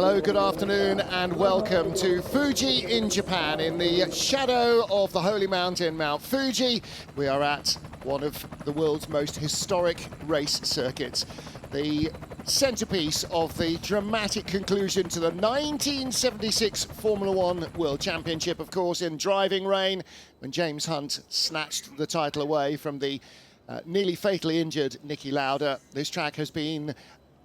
Hello, good afternoon, and welcome to Fuji in Japan, in the shadow of the holy mountain, Mount Fuji. We are at one of the world's most historic race circuits, the centerpiece of the dramatic conclusion to the 1976 Formula One World Championship, of course, in driving rain, when James Hunt snatched the title away from the nearly fatally injured Niki Lauda. This track has been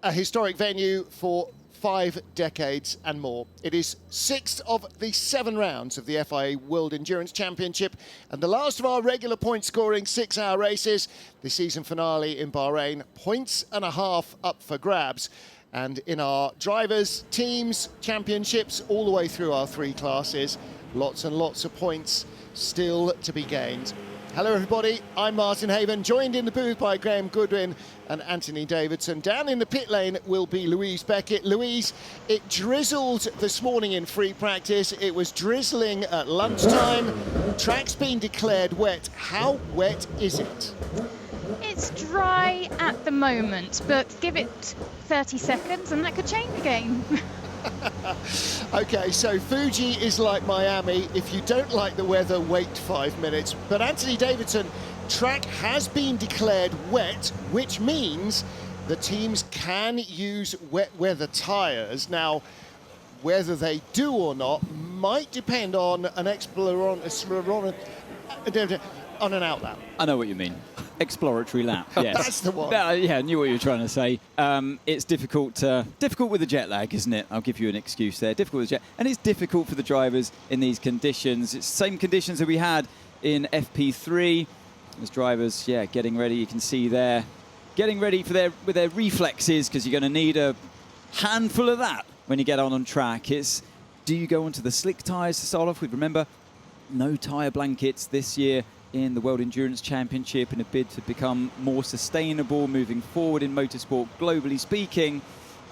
a historic venue for 5 decades and more. It is 6th of the 7 rounds of the FIA World Endurance Championship and the last of our regular point-scoring 6-hour races. The season finale in Bahrain, 1.5 points up for grabs. And in our drivers, teams, championships, all the way through our 3 classes, lots and lots of points still to be gained. Hello everybody, I'm Martin Haven, joined in the booth by Graham Goodwin and Anthony Davidson. Down in the pit lane will be Louise Beckett. Louise, it drizzled this morning in free practice. It was drizzling at lunchtime. Track's been declared wet. How wet is it? It's dry at the moment, but give it 30 seconds and that could change again. Okay, so Fuji is like Miami. If you don't like the weather, wait 5 minutes. But Anthony Davidson, track has been declared wet, which means the teams can use wet weather tyres. Now, whether they do or not might depend on an on an out lap. I know what you mean. Exploratory lap, yes. That's the one. Yeah, I knew what you were trying to say. It's difficult with the jet lag, isn't it? I'll give you an excuse there. Difficult with the jet, and it's difficult for the drivers in these conditions. It's the same conditions that we had in FP3. As drivers, getting ready. You can see there, getting ready for with their reflexes, because you're going to need a handful of that when you get on track. It's, do you go onto the slick tyres to start off with? Remember, no tyre blankets this year in the World Endurance Championship in a bid to become more sustainable moving forward in motorsport, globally speaking.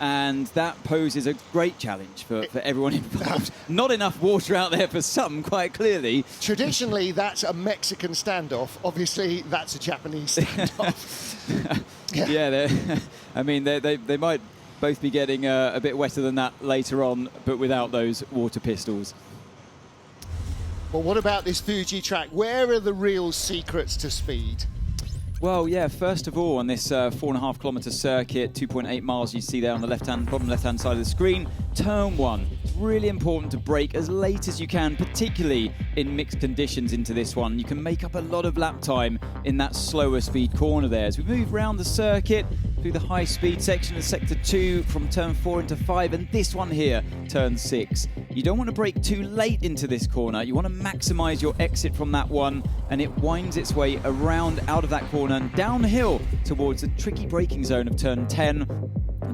And that poses a great challenge for everyone involved. Not enough water out there for some, quite clearly. Traditionally, that's a Mexican standoff. Obviously, that's a Japanese standoff. I mean, they might both be getting a bit wetter than that later on, but without those water pistols. Well, what about this Fuji track? Where are the real secrets to speed? Well, first of all, on this 4.5 kilometre circuit, 2.8 miles you see there on the bottom left-hand side of the screen, turn 1. It's really important to brake as late as you can, particularly in mixed conditions into this one. You can make up a lot of lap time in that slower speed corner there. As we move around the circuit, through the high-speed section of Sector 2 from Turn 4 into 5, and this one here, Turn 6. You don't want to brake too late into this corner. You want to maximise your exit from that one, and it winds its way around out of that corner and downhill towards the tricky braking zone of Turn 10.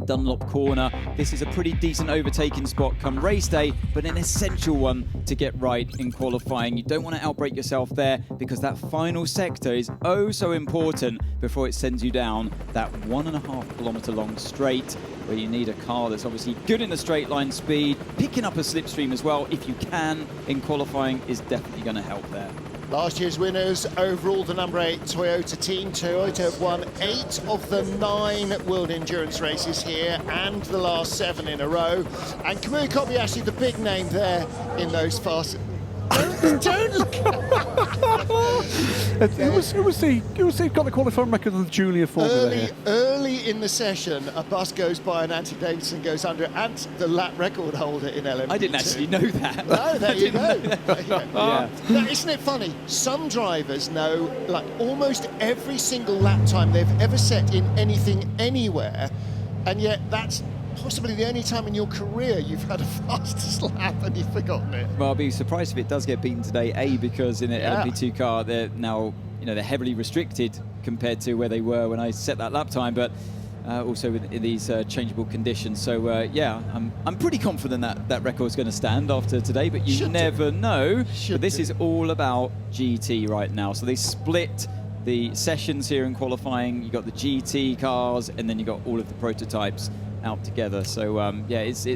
Dunlop corner. This is a pretty decent overtaking spot come race day, but an essential one to get right in qualifying. You don't want to outbrake yourself there, because that final sector is oh so important before it sends you down that 1.5 kilometre long straight, where you need a car that's obviously good in the straight line speed. Picking up a slipstream as well, if you can, in qualifying is definitely going to help there. Last year's winners overall, the number 8 Toyota team. Toyota have won 8 of the 9 World Endurance races here and the last 7 in a row. And Kamui Kobayashi, the big name there in those fast... Don't look Who was he got the qualifying record of the junior formula early in the session, a bus goes by and Anthony Davidson goes under it, and the lap record holder in LMP2. I didn't actually know that. No, there you go. Now, isn't it funny? Some drivers know like almost every single lap time they've ever set in anything anywhere, and yet that's possibly the only time in your career you've had a fastest lap and you've forgotten it. Well, I'll be surprised if it does get beaten today, because in an LMP2 car, they're now, they're heavily restricted compared to where they were when I set that lap time, but also in these changeable conditions. So, I'm pretty confident that record's going to stand after today, but you never know. But this is all about GT right now. So they split the sessions here in qualifying. You got the GT cars, and then you got all of the prototypes out together. So it's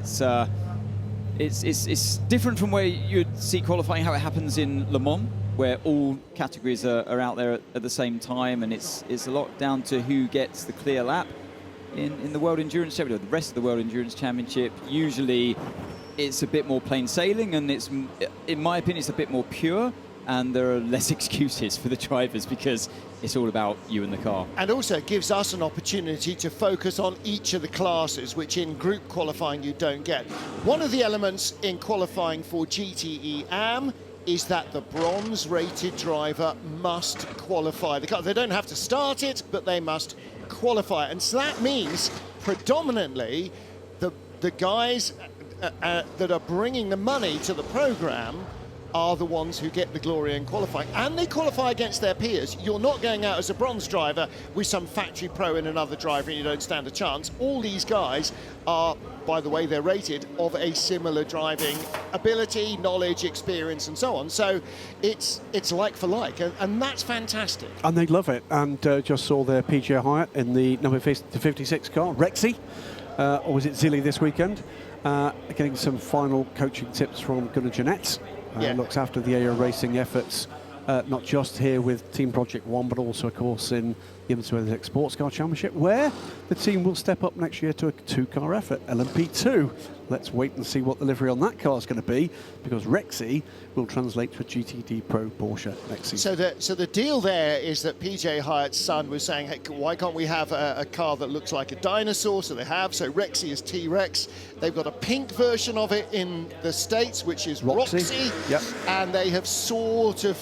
different from where you'd see qualifying, how it happens in Le Mans, where all categories are out there at the same time, and it's a lot down to who gets the clear lap. in the World Endurance Championship, the rest of the World Endurance Championship, usually it's a bit more plain sailing, and it's, in my opinion, it's a bit more pure, and there are less excuses for the drivers because it's all about you and the car. And also it gives us an opportunity to focus on each of the classes, which in group qualifying you don't get. One of the elements in qualifying for GTE Am is that the bronze-rated driver must qualify the car. They don't have to start it, but they must qualify. And so that means predominantly the guys that are bringing the money to the program are the ones who get the glory in qualifying, and they qualify against their peers. You're not going out as a bronze driver with some factory pro and another driver and you don't stand a chance. All these guys are, by the way they're rated, of a similar driving ability, knowledge, experience and so on. So it's like for like, and that's fantastic. And they love it. And just saw their PJ Hyatt in the number 56 car, Rexy, or was it Zilly this weekend, getting some final coaching tips from Gunnar Jeanette. Looks after the AO Racing efforts, not just here with Team Project One, but also, of course, in the IMSA Sports Car Championship, where the team will step up next year to a two-car effort, LMP2. Let's wait and see what the livery on that car is going to be, because Rexy will translate to a GTD Pro Porsche next season. So the deal there is that PJ Hyatt's son was saying, hey, why can't we have a car that looks like a dinosaur? So they have. So Rexy is T-Rex. They've got a pink version of it in the States, which is Roxy. Yep. And they have sort of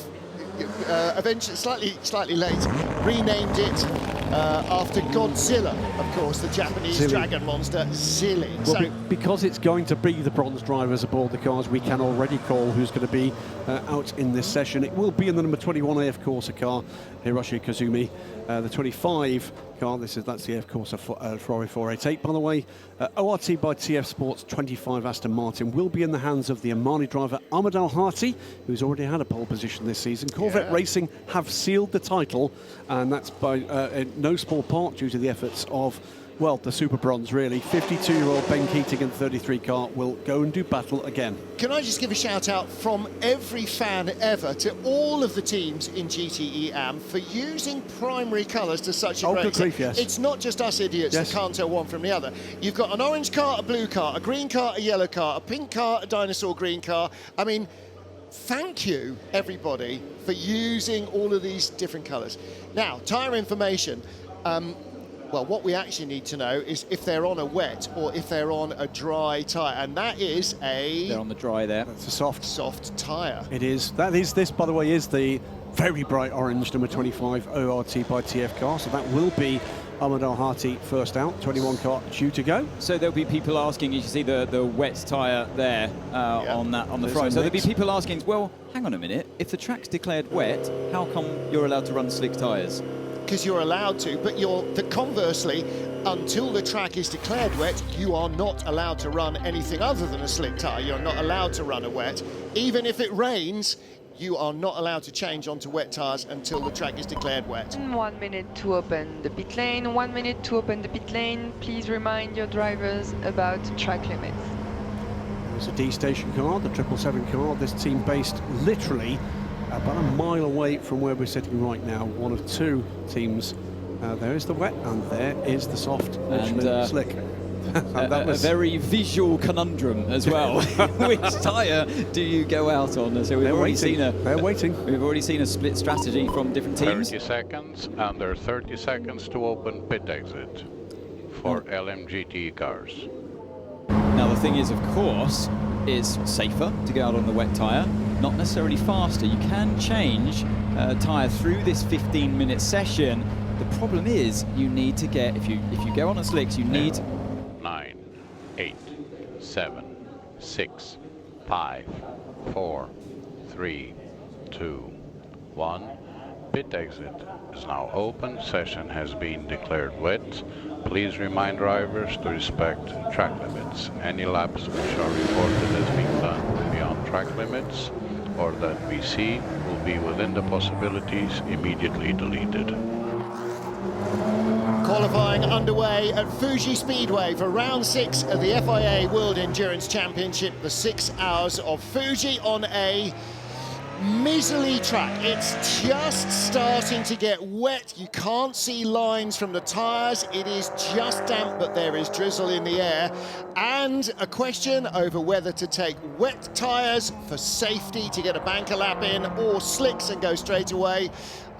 eventually, slightly late, renamed it after Godzilla, of course, the Japanese dragon monster, Zilly. Well, so because it's going to be the bronze drivers aboard the cars, we can already call who's going to be out in this session. It will be in the number 21 AF Corsa car, Hiroshi Kazumi. The 25 car, that's the AF Corsa Ferrari 488, by the way. ORT by TF Sports 25 Aston Martin will be in the hands of the Omani driver Ahmed Al Hati, who's already had a pole position this season. Corvette Racing have sealed the title, and that's by in no small part due to the efforts of, well, the Super Bronze, really. 52-year-old Ben Keating and 33 car will go and do battle again. Can I just give a shout out from every fan ever to all of the teams in GTE Am for using primary colours to such a great extent. Grief, yes. It's not just us idiots that can't tell one from the other. You've got an orange car, a blue car, a green car, a yellow car, a pink car, a dinosaur green car. I mean, thank you, everybody, for using all of these different colours. Now, tyre information. Well, what we actually need to know is if they're on a wet or if they're on a dry tyre, and that is They're on the dry there. It's a soft tyre. It is. This, by the way, is the very bright orange number 25 ORT by TF car. So that will be Ahmed Al Hati first out, 21 car due to go. So there'll be people asking, you can see the wet tyre there on the front. So there'll be people asking, well, hang on a minute, if the track's declared wet, how come you're allowed to run slick tyres? Because you're allowed to, but conversely, until the track is declared wet, you are not allowed to run anything other than a slick tyre. You're not allowed to run a wet. Even if it rains, you are not allowed to change onto wet tyres until the track is declared wet. 1 minute to open the pit lane, 1 minute to open the pit lane. Please remind your drivers about track limits. There's a D station car, the 777 car. This team based literally about a mile away from where we're sitting right now. One of two teams. There is the wet and there is the soft, literally slick. A very visual conundrum as well. Which tyre do you go out on? So we've already seen We've already seen a split strategy from different teams. 30 seconds, and there are 30 seconds to open pit exit for LMGTE cars. Now the thing is, of course, it's safer to go out on the wet tyre, not necessarily faster. You can change tyre through this 15-minute session. The problem is you need to get, if you go on a slicks, you need 9, 8, 7, 6, 5, 4, 3, 2, 1. Pit exit is now open. Session has been declared wet. Please remind drivers to respect track limits. Any laps which are reported as being done beyond track limits or that we see will be within the possibilities immediately deleted. Qualifying underway at Fuji Speedway for round 6 of the FIA World Endurance Championship, the 6 Hours of Fuji on a miserly track. It's just starting to get wet. You can't see lines from the tyres. It is just damp, but there is drizzle in the air. And a question over whether to take wet tyres for safety to get a banker lap in, or slicks and go straight away.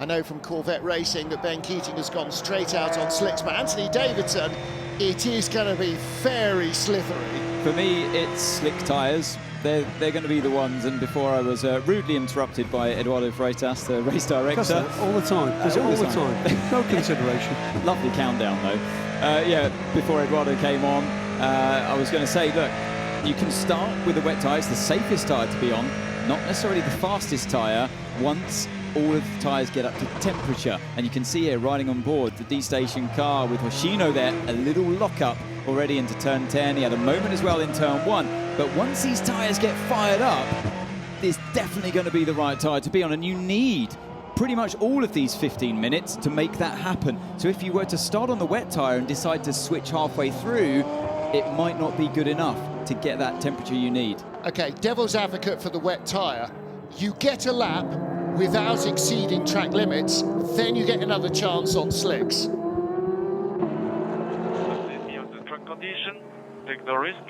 I know from Corvette Racing that Ben Keating has gone straight out on slicks, but Anthony Davidson, it is going to be very slippery. For me, it's slick tyres. They're going to be the ones, and before I was rudely interrupted by Eduardo Freitas, the race director. All the time. All the time. No consideration. Lovely countdown, though. Yeah, before Eduardo came on, I was going to say, look, you can start with the wet tyres, the safest tyre to be on, not necessarily the fastest tyre, once all of the tyres get up to temperature. And you can see here, riding on board, the D-Station car with Hoshino there, a little lock-up already into turn 10. He had a moment as well in turn 1. But once these tyres get fired up, it's definitely going to be the right tyre to be on. And you need pretty much all of these 15 minutes to make that happen. So if you were to start on the wet tyre and decide to switch halfway through, it might not be good enough to get that temperature you need. Okay, devil's advocate for the wet tyre. You get a lap without exceeding track limits, then you get another chance on slicks. Update me on the track condition, take the risk,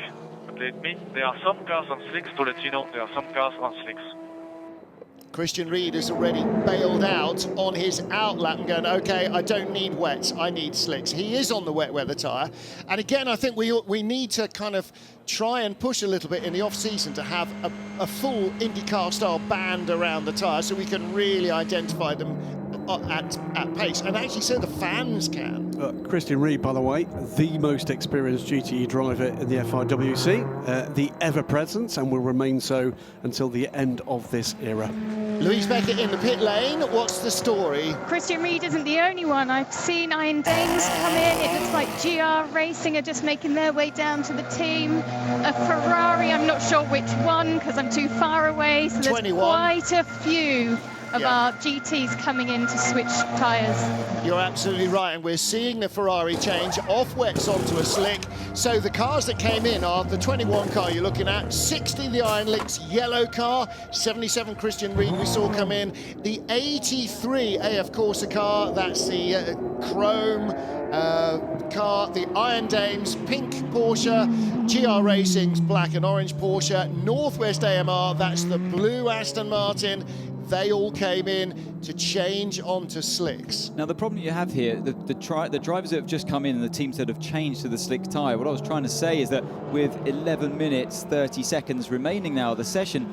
update me. There are some cars on slicks, to let you know, there are some cars on slicks. Christian Ried has already bailed out on his out lap and going, okay, I don't need wets, I need slicks. He is on the wet weather tyre. And again, I think we need to kind of try and push a little bit in the off-season to have a full IndyCar-style band around the tyre so we can really identify them at pace, and actually so the fans can. Christian Ried, by the way, the most experienced GTE driver in the FIWC, the ever-present, and will remain so until the end of this era. Louise Beckett in the pit lane. What's the story? Christian Ried isn't the only one. I've seen Iron Dames come in. It looks like GR Racing are just making their way down to the team. A Ferrari, I'm not sure which one because I'm too far away. So there's 21. Quite a few of our GTs coming in to switch tyres. You're absolutely right, and we're seeing the Ferrari change off wets onto a slick. So the cars that came in are the 21 car you're looking at, 60 the Iron Links yellow car, 77 Christian Ried we saw come in, the 83 AF Corsa car, that's the chrome car, the Iron Dames pink Porsche, GR Racing's black and orange Porsche, Northwest AMR, that's the blue Aston Martin. They all came in to change onto slicks. Now the problem you have here, the drivers that have just come in and the teams that have changed to the slick tyre, what I was trying to say is that with 11 minutes 30 seconds remaining now of the session,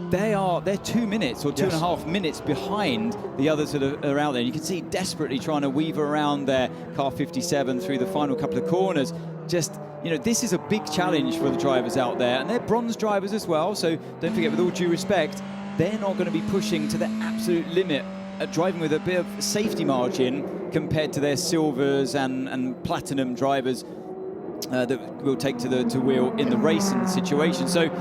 they're 2 minutes or 2.5 minutes behind the others that are out there. And you can see desperately trying to weave around their car 57 through the final couple of corners. Just, you know, this is a big challenge for the drivers out there, and they're bronze drivers as well, so don't forget, with all due respect, they're not going to be pushing to the absolute limit, driving with a bit of safety margin compared to their silvers and platinum drivers that will take to the wheel in the racing situation. So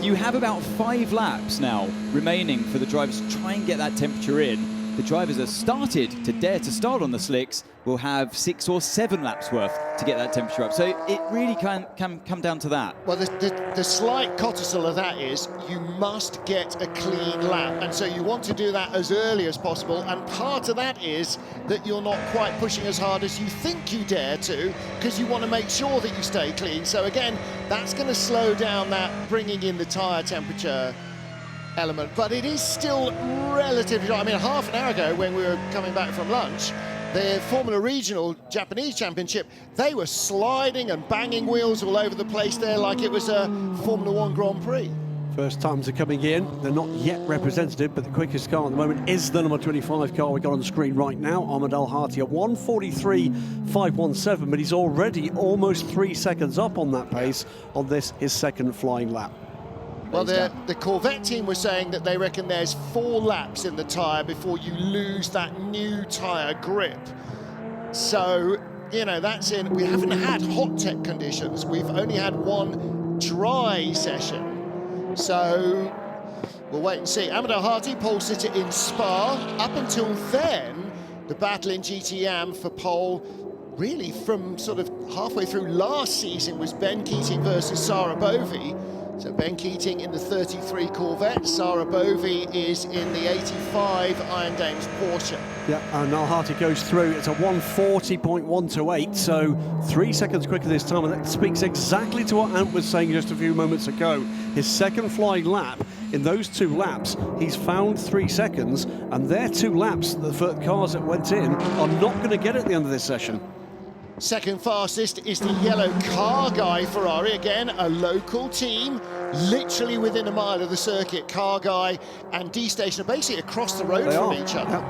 you have about 5 laps now remaining for the drivers to try and get that temperature in. The drivers that started to dare to start on the slicks will have 6 or 7 laps worth to get that temperature up. So it really can come down to that. Well, the slight codicil of that is you must get a clean lap. And so you want to do that as early as possible. And part of that is that you're not quite pushing as hard as you think you dare to, because you want to make sure that you stay clean. So again, that's going to slow down that bringing in the tyre temperature element, but it is still relatively. I mean, half an hour ago when we were coming back from lunch, the Formula Regional Japanese Championship, they were sliding and banging wheels all over the place there like it was a Formula One Grand Prix. First times are coming in. They're not yet representative, but the quickest car at the moment is the number 25 car we got on the screen right now, Ahmed Al Hati, at 1:43.517, but he's already almost 3 seconds up on that pace on this, his second flying lap. Well, the Corvette team was saying that they reckon there's 4 laps in the tyre before you lose that new tyre grip. So, you know, that's in. We haven't had hot tech conditions. We've only had one dry session. So, we'll wait and see. Ahmed Al Hati, pole sitter in Spa. Up until then, the battle in GTE Am for pole, really from sort of halfway through last season, was Ben Keating versus Sarah Bovey. So Ben Keating in the 33 Corvette, Sarah Bovey is in the 85 Iron Dames Porsche. Yeah, and Al-Harty goes through. It's a 1:40.128, so 3 seconds quicker this time, and that speaks exactly to what Ant was saying just a few moments ago. His second flying lap, in those 2 laps, he's found 3 seconds, and their 2 laps for cars that went in are not going to get at the end of this session. Second fastest is the yellow car guy Ferrari, again a local team, literally within a mile of the circuit. Car guy and D-Station are basically across the road from each other.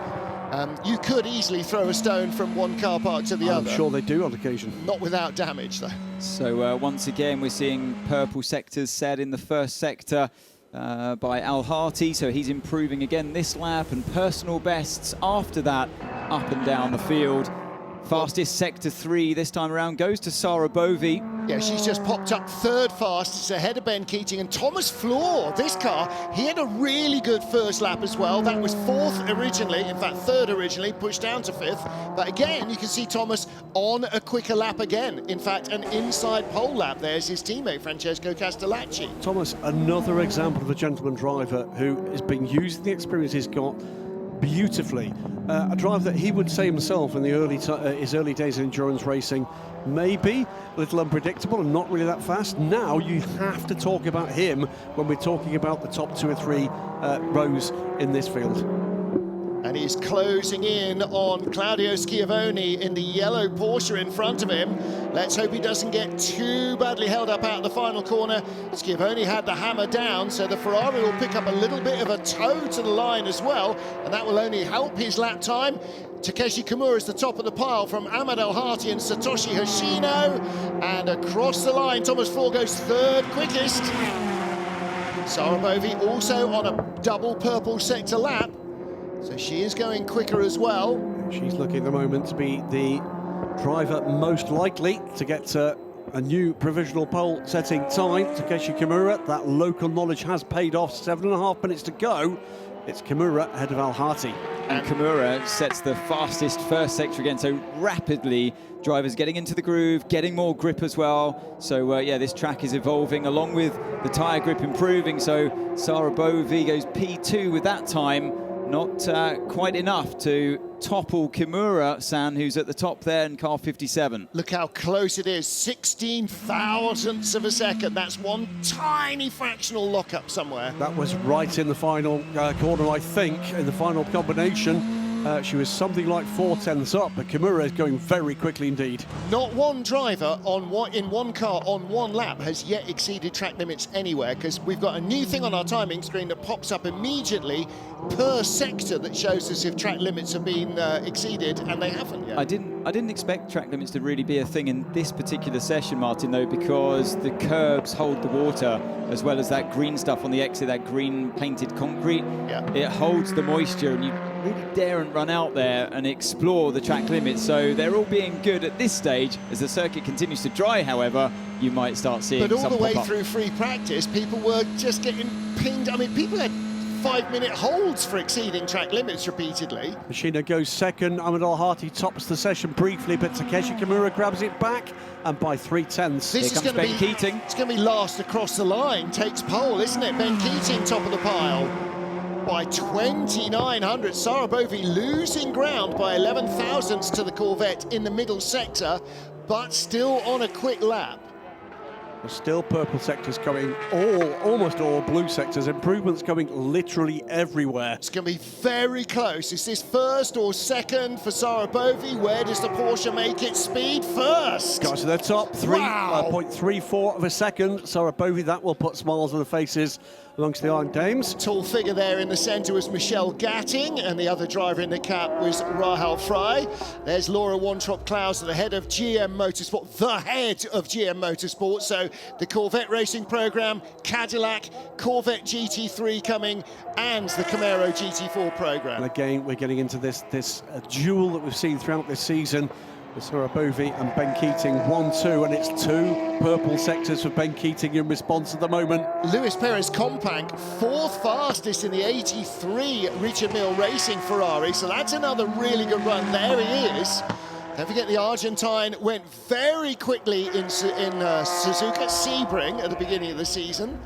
Yep. You could easily throw a stone from one car park to the other. I'm sure they do on occasion. Not without damage, though. So once again, we're seeing purple sectors set in the first sector by Al-Harty, so he's improving again this lap, and personal bests after that up and down the field. Fastest sector 3 this time around goes to Sarah Bovey. Yeah, she's just popped up 3rd fastest ahead of Ben Keating, and Thomas Floor, this car, he had a really good first lap as well. That was 4th originally, in fact 3rd originally, pushed down to 5th. But again, you can see Thomas on a quicker lap again. In fact, an inside pole lap. There's his teammate, Francesco Castellacci. Thomas, another example of a gentleman driver who has been using the experience he's got beautifully. A driver that he would say himself in the his early days in endurance racing, maybe a little unpredictable and not really that fast. Now you have to talk about him when we're talking about the top 2 or 3 rows in this field. And he's closing in on Claudio Schiavone in the yellow Porsche in front of him. Let's hope he doesn't get too badly held up out of the final corner. Schiavone had the hammer down, so the Ferrari will pick up a little bit of a toe to the line as well, and that will only help his lap time. Takeshi Kimura is the top of the pile from Ahmed Al-Harty and Satoshi Hoshino. And across the line, Thomas Floor goes 3rd quickest. Sarah Bovey also on a double purple sector lap. So she is going quicker as well. She's looking at the moment to be the driver most likely to get a new provisional pole setting time. Takeshi Kimura, that local knowledge has paid off. 7.5 minutes to go. It's Kimura ahead of Al-Harty. And Kimura sets the fastest first sector again, so rapidly drivers getting into the groove, getting more grip as well. So yeah, this track is evolving along with the tyre grip improving. So Sarah Bovey goes P2 with that time. Not quite enough to topple Kimura-san, who's at the top there in car 57. Look how close it is, 16 thousandths of a second. That's one tiny fractional lockup somewhere. That was right in the final corner, I think, in the final combination. She was something like 4/10ths up, but Kimura is going very quickly indeed. Not one driver in one car on one lap has yet exceeded track limits anywhere, because we've got a new thing on our timing screen that pops up immediately per sector that shows us if track limits have been exceeded, and they haven't yet. I didn't expect track limits to really be a thing in this particular session, Martin, though, because the curbs hold the water, as well as that green stuff on the exit, that green painted concrete. Yeah. It holds the moisture, and you really daren't run out there and explore the track limits. So they're all being good at this stage. As the circuit continues to dry, however, you might start seeing But all some the way pop up. through free practice, people were just getting pinged. I mean, people had 5-minute holds for exceeding track limits repeatedly. Hoshino goes second. Ahmed Al-Harty tops the session briefly, but Takeshi Kimura grabs it back, and by 3/10ths. This is going to be Keating. It's going to be last across the line. Takes pole, isn't it? Ben Keating top of the pile by 2,900. Sarah Bovey losing ground by 11 thousandths to the Corvette in the middle sector, but still on a quick lap. There's still purple sectors coming, almost all blue sectors. Improvements coming literally everywhere. It's going to be very close. Is this first or second for Sarah Bovey? Where does the Porsche make its speed? First! Guys to the top, 3.34 of a second. Sarah Bovey, that will put smiles on the faces amongst the Iron Dames. Tall figure there in the centre was Michelle Gatting, and the other driver in the cap was Rahel Fry. There's Laura Wantrop-Klaus, the head of GM Motorsport, the head of GM Motorsport. So the Corvette racing program, Cadillac, Corvette GT3 coming, and the Camaro GT4 program. And again, we're getting into this duel that we've seen throughout this season. With Sarah Bovey and Ben Keating, 1-2, and it's 2 purple sectors for Ben Keating in response at the moment. Luis Perez Companc, 4th fastest in the 83 Richard Mille Racing Ferrari, so that's another really good run. There he is. Don't forget the Argentine went very quickly in Suzuka Sebring at the beginning of the season.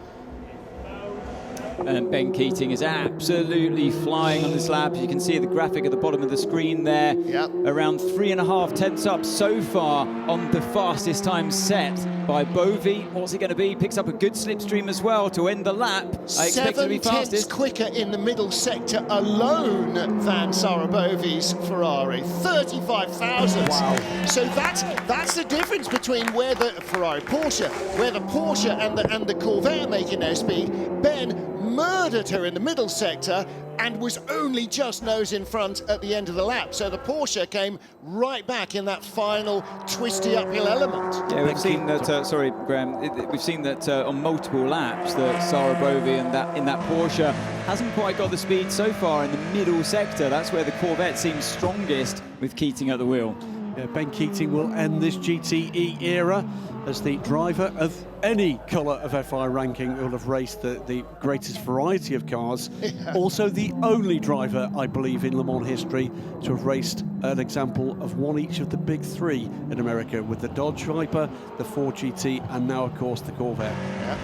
And Ben Keating is absolutely flying on this lap. As you can see the graphic at the bottom of the screen there. Yep. Around 3.5 tenths up so far on the fastest time set by Bovey. What's it going to be? Picks up a good slipstream as well to end the lap. I expect it to be 7 tenths fastest. quicker in the middle sector alone than Sarah Bovey's Ferrari. 35 thousandths. Wow. So that's the difference between where the where the Porsche and the Corvette are making their speed. Ben murdered her in the middle sector and was only just nose in front at the end of the lap. So the Porsche came right back in that final twisty uphill element. Yeah, we've seen that, sorry, Graham, we've seen that on multiple laps that Sarah Bovey in that Porsche hasn't quite got the speed so far in the middle sector. That's where the Corvette seems strongest with Keating at the wheel. Yeah, Ben Keating will end this GTE era as the driver of any colour of FI ranking who will have raced the greatest variety of cars. Yeah. Also the only driver, I believe, in Le Mans history to have raced an example of one each of the big three in America, with the Dodge Viper, the Ford GT, and now, of course, the Corvette. Yeah.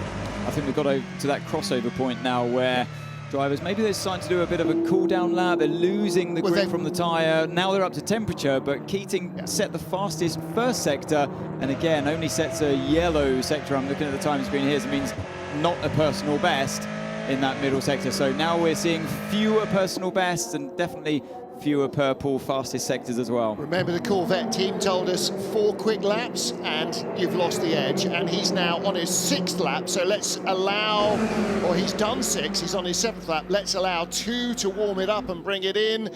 I think we've got to that crossover point now where drivers, maybe they're starting to do a bit of a cool-down lap. They're losing the grip from the tyre. Now they're up to temperature, but Keating set the fastest first sector, and again, only sets a yellow sector. I'm looking at the time screen here, so it means not a personal best in that middle sector. So now we're seeing fewer personal bests and definitely fewer purple fastest sectors as well. Remember, the Corvette team told us 4 quick laps and you've lost the edge, and he's now on his 6th lap, so let's allow, or he's done 6, he's on his 7th lap, let's allow 2 to warm it up and bring it in.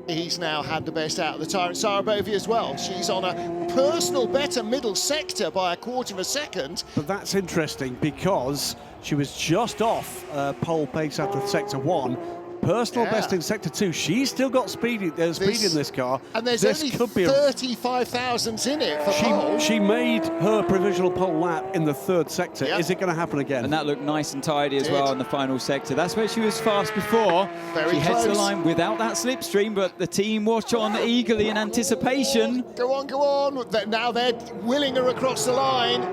He's now had the best out of the tyre, and Sarah Bovey as well. She's on a personal better middle sector by 1/4 of a second. But that's interesting because she was just off pole pace after sector 1. Personal best in sector 2. She's still got speed in this car. And there's this only could be 35 thousandths in it for pole. She made her provisional pole lap in the 3rd sector. Yep. Is it going to happen again? And that looked nice and tidy as well in the final sector. That's where she was fast before. Very she heads close. the line without that slipstream, but the team watch on eagerly in anticipation. Go on, go on. Now they're willing her across the line.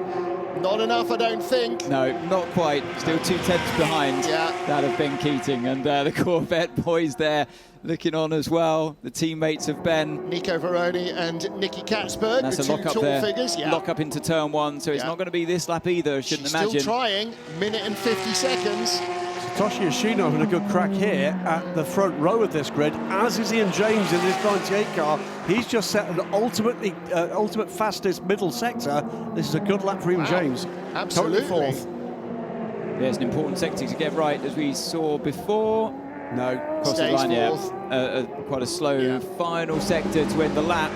Not enough, I don't think. No, not quite. Still 2 tenths behind that of Ben Keating. And the Corvette boys there looking on as well. The teammates of Ben. Nico Veroni and Nicky Katzberg, That's the a 2 lock up tall there. figures. Yeah. Lock up into turn 1, so it's not going to be this lap either, I shouldn't She's imagine. still trying. Minute and 50 seconds. Satoshi Yoshino having a good crack here at the front row of this grid, as is Ian James in this 98 car. He's just set an ultimate fastest middle sector. This is a good lap for Ian James. Absolutely. Currently 4th. There's an important sector to get right, as we saw before. No. Cross the Stays line, 4th. Quite a slow final sector to end the lap.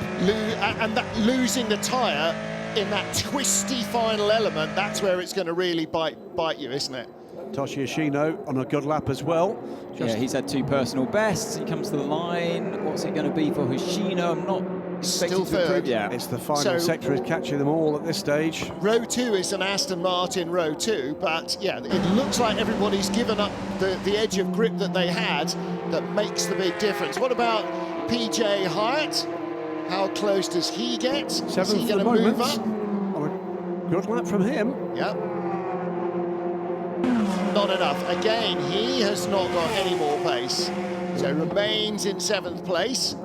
And that losing the tyre in that twisty final element, that's where it's going to really bite you, isn't it? Satoshi Yoshino on a good lap as well. Yeah, he's had 2 personal bests. He comes to the line. What's it going to be for Hoshino? I'm not expecting to improve. Yeah, it's the final sector is catching them all at this stage. Row 2 is an Aston Martin row 2, but yeah, it looks like everybody's given up the edge of grip that they had that makes the big difference. What about PJ Hyatt? How close does he get? 7th is he for the going to move moment. up? Oh, a good lap from him. Yep. Not enough. Again, he has not got any more pace, so remains in 7th place.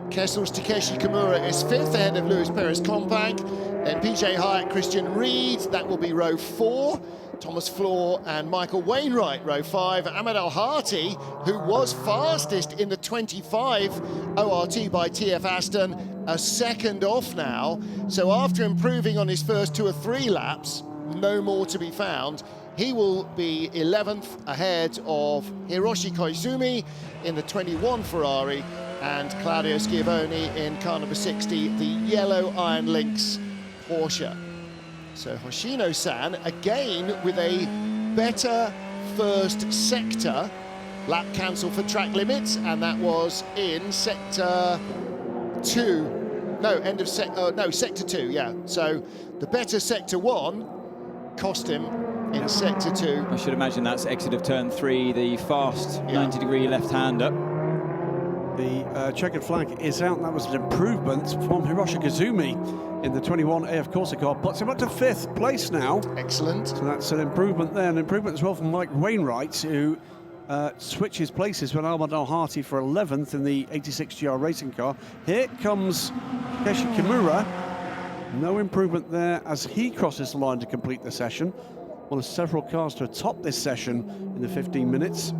Kessel's Takeshi Kimura is 5th, ahead of Luis Perez Companc. Then PJ Hyatt, Christian Reed, that will be row 4. Thomas Floor and Michael Wainwright, row 5. Ahmed Al-Hati, who was fastest in the 25 ORT by TF Aston, a second off now. So after improving on his first 2 or 3 laps, no more to be found. He will be 11th, ahead of Hiroshi Koizumi in the 21 Ferrari and Claudio Schiavone in car number 60, the yellow Iron Lynx Porsche. So Hoshino-san, again with a better first sector. Lap cancel for track limits, and that was in sector 2. No, sector 2, yeah. So the better sector 1 cost him in sector 2. I should imagine that's exit of turn 3, the fast 90-degree left-hander. The checkered flag is out. That was an improvement from Hiroshi Kazumi in the 21 AF Corsa car. Puts him up to 5th place now. Excellent. So that's an improvement there. An improvement as well from Mike Wainwright, who switches places with Ahmad Al-Hati for 11th in the 86 GR racing car. Here comes Keshi Kimura. No improvement there as he crosses the line to complete the session. One of several cars to top this session in the 15 minutes.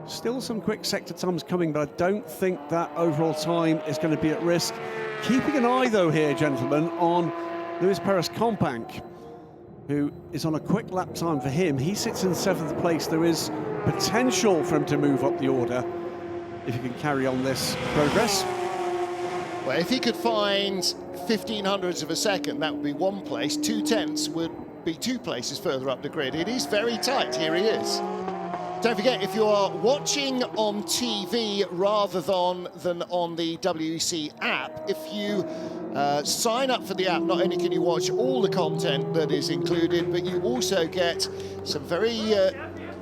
Still some quick sector times coming, but I don't think that overall time is going to be at risk. Keeping an eye, though, here, gentlemen, on Luis Perez Companc, who is on a quick lap time for him. He sits in 7th place. There is potential for him to move up the order if he can carry on this progress. Well, if he could find 1500ths of a second, that would be 1 place. 2/10 would be 2 places further up the grid. It is very tight. Here he is. Don't forget, if you are watching on TV rather than on the WEC app, if you sign up for the app, not only can you watch all the content that is included, but you also get some very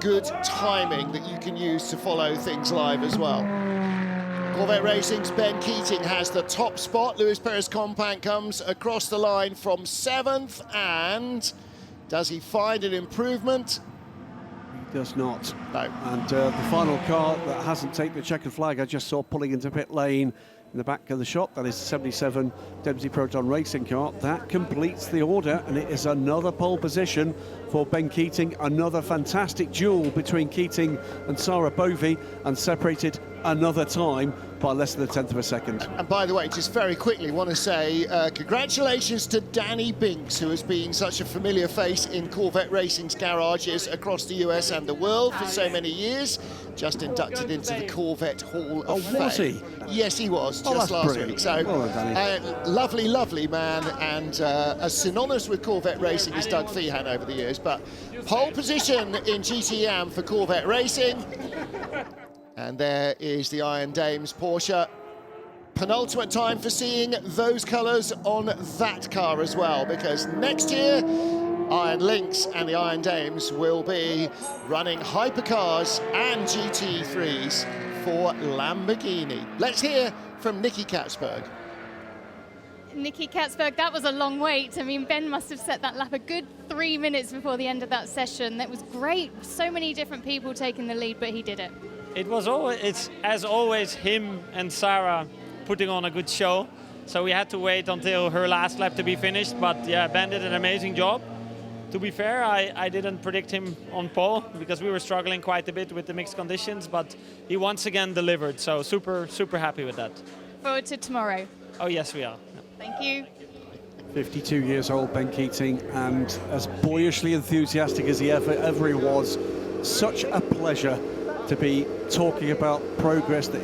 good timing that you can use to follow things live as well. Corvette Racing's Ben Keating has the top spot. Luis Perez Companc comes across the line from 7th, and does he find an improvement? He does not. No. And the final car that hasn't taken the checkered flag, I just saw pulling into pit lane in the back of the shot. That is the 77 Dempsey Proton Racing car. That completes the order, and it is another pole position for Ben Keating. Another fantastic duel between Keating and Sarah Bovey, and separated another time by less than a 10th of a second. And by the way, just very quickly, want to say congratulations to Danny Binks, who has been such a familiar face in Corvette Racing's garages across the US and the world for so many years. Just inducted into the Corvette Hall of Fame. Was he? Yes, he was, Oh, just that's last brilliant. week. So, Well done, Danny. lovely, lovely man, and as synonymous with Corvette Racing as Doug Feehan over the years. But pole position in GTE Am for Corvette Racing. And there is the Iron Dames Porsche. Penultimate time for seeing those colours on that car as well, because next year, Iron Lynx and the Iron Dames will be running hypercars and GT3s for Lamborghini. Let's hear from Nikki Katzberg. Nikki Katzberg, that was a long wait. I mean, Ben must have set that lap a good 3 minutes before the end of that session. That was great. So many different people taking the lead, but he did it. It's as always him and Sarah putting on a good show. So we had to wait until her last lap to be finished. But yeah, Ben did an amazing job. To be fair, I didn't predict him on pole because we were struggling quite a bit with the mixed conditions, but he once again delivered. So super, super happy with that. Forward to tomorrow. Oh yes, we are. Thank you. 52 years old, Ben Keating, and as boyishly enthusiastic as he ever was. Such a pleasure to be talking about progress, that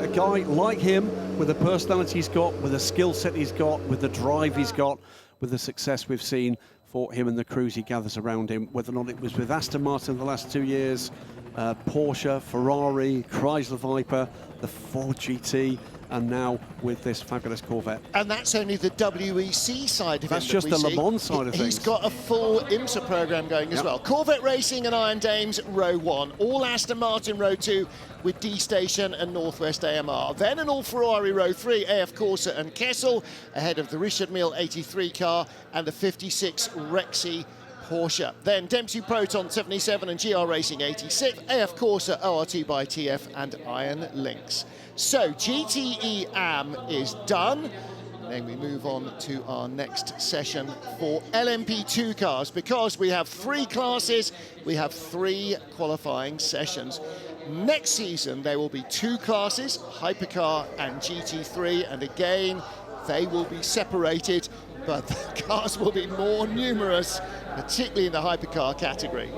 a guy like him, with the personality he's got, with the skill set he's got, with the drive he's got, with the success we've seen for him and the crews he gathers around him, whether or not it was with Aston Martin the last 2 years, Porsche, Ferrari, Chrysler Viper, the Ford GT, and now with this fabulous Corvette. And that's only the WEC side of it. That's just the Le Mans side of things. He's got a full IMSA program going as well. Corvette Racing and Iron Dames, row 1. All Aston Martin, row 2, with D-Station and Northwest AMR. Then an all Ferrari, row 3, AF Corsa and Kessel, ahead of the Richard Mille 83 car and the 56 Rexy Porsche. Then Dempsey Proton 77 and GR Racing 86, AF Corsa, ORT by TF and Iron Lynx. So GTE Am is done. Then we move on to our next session for LMP2 cars, because we have 3 classes, we have 3 qualifying sessions. Next season there will be 2 classes, Hypercar and GT3, and again they will be separated, but the cars will be more numerous, particularly in the Hypercar category.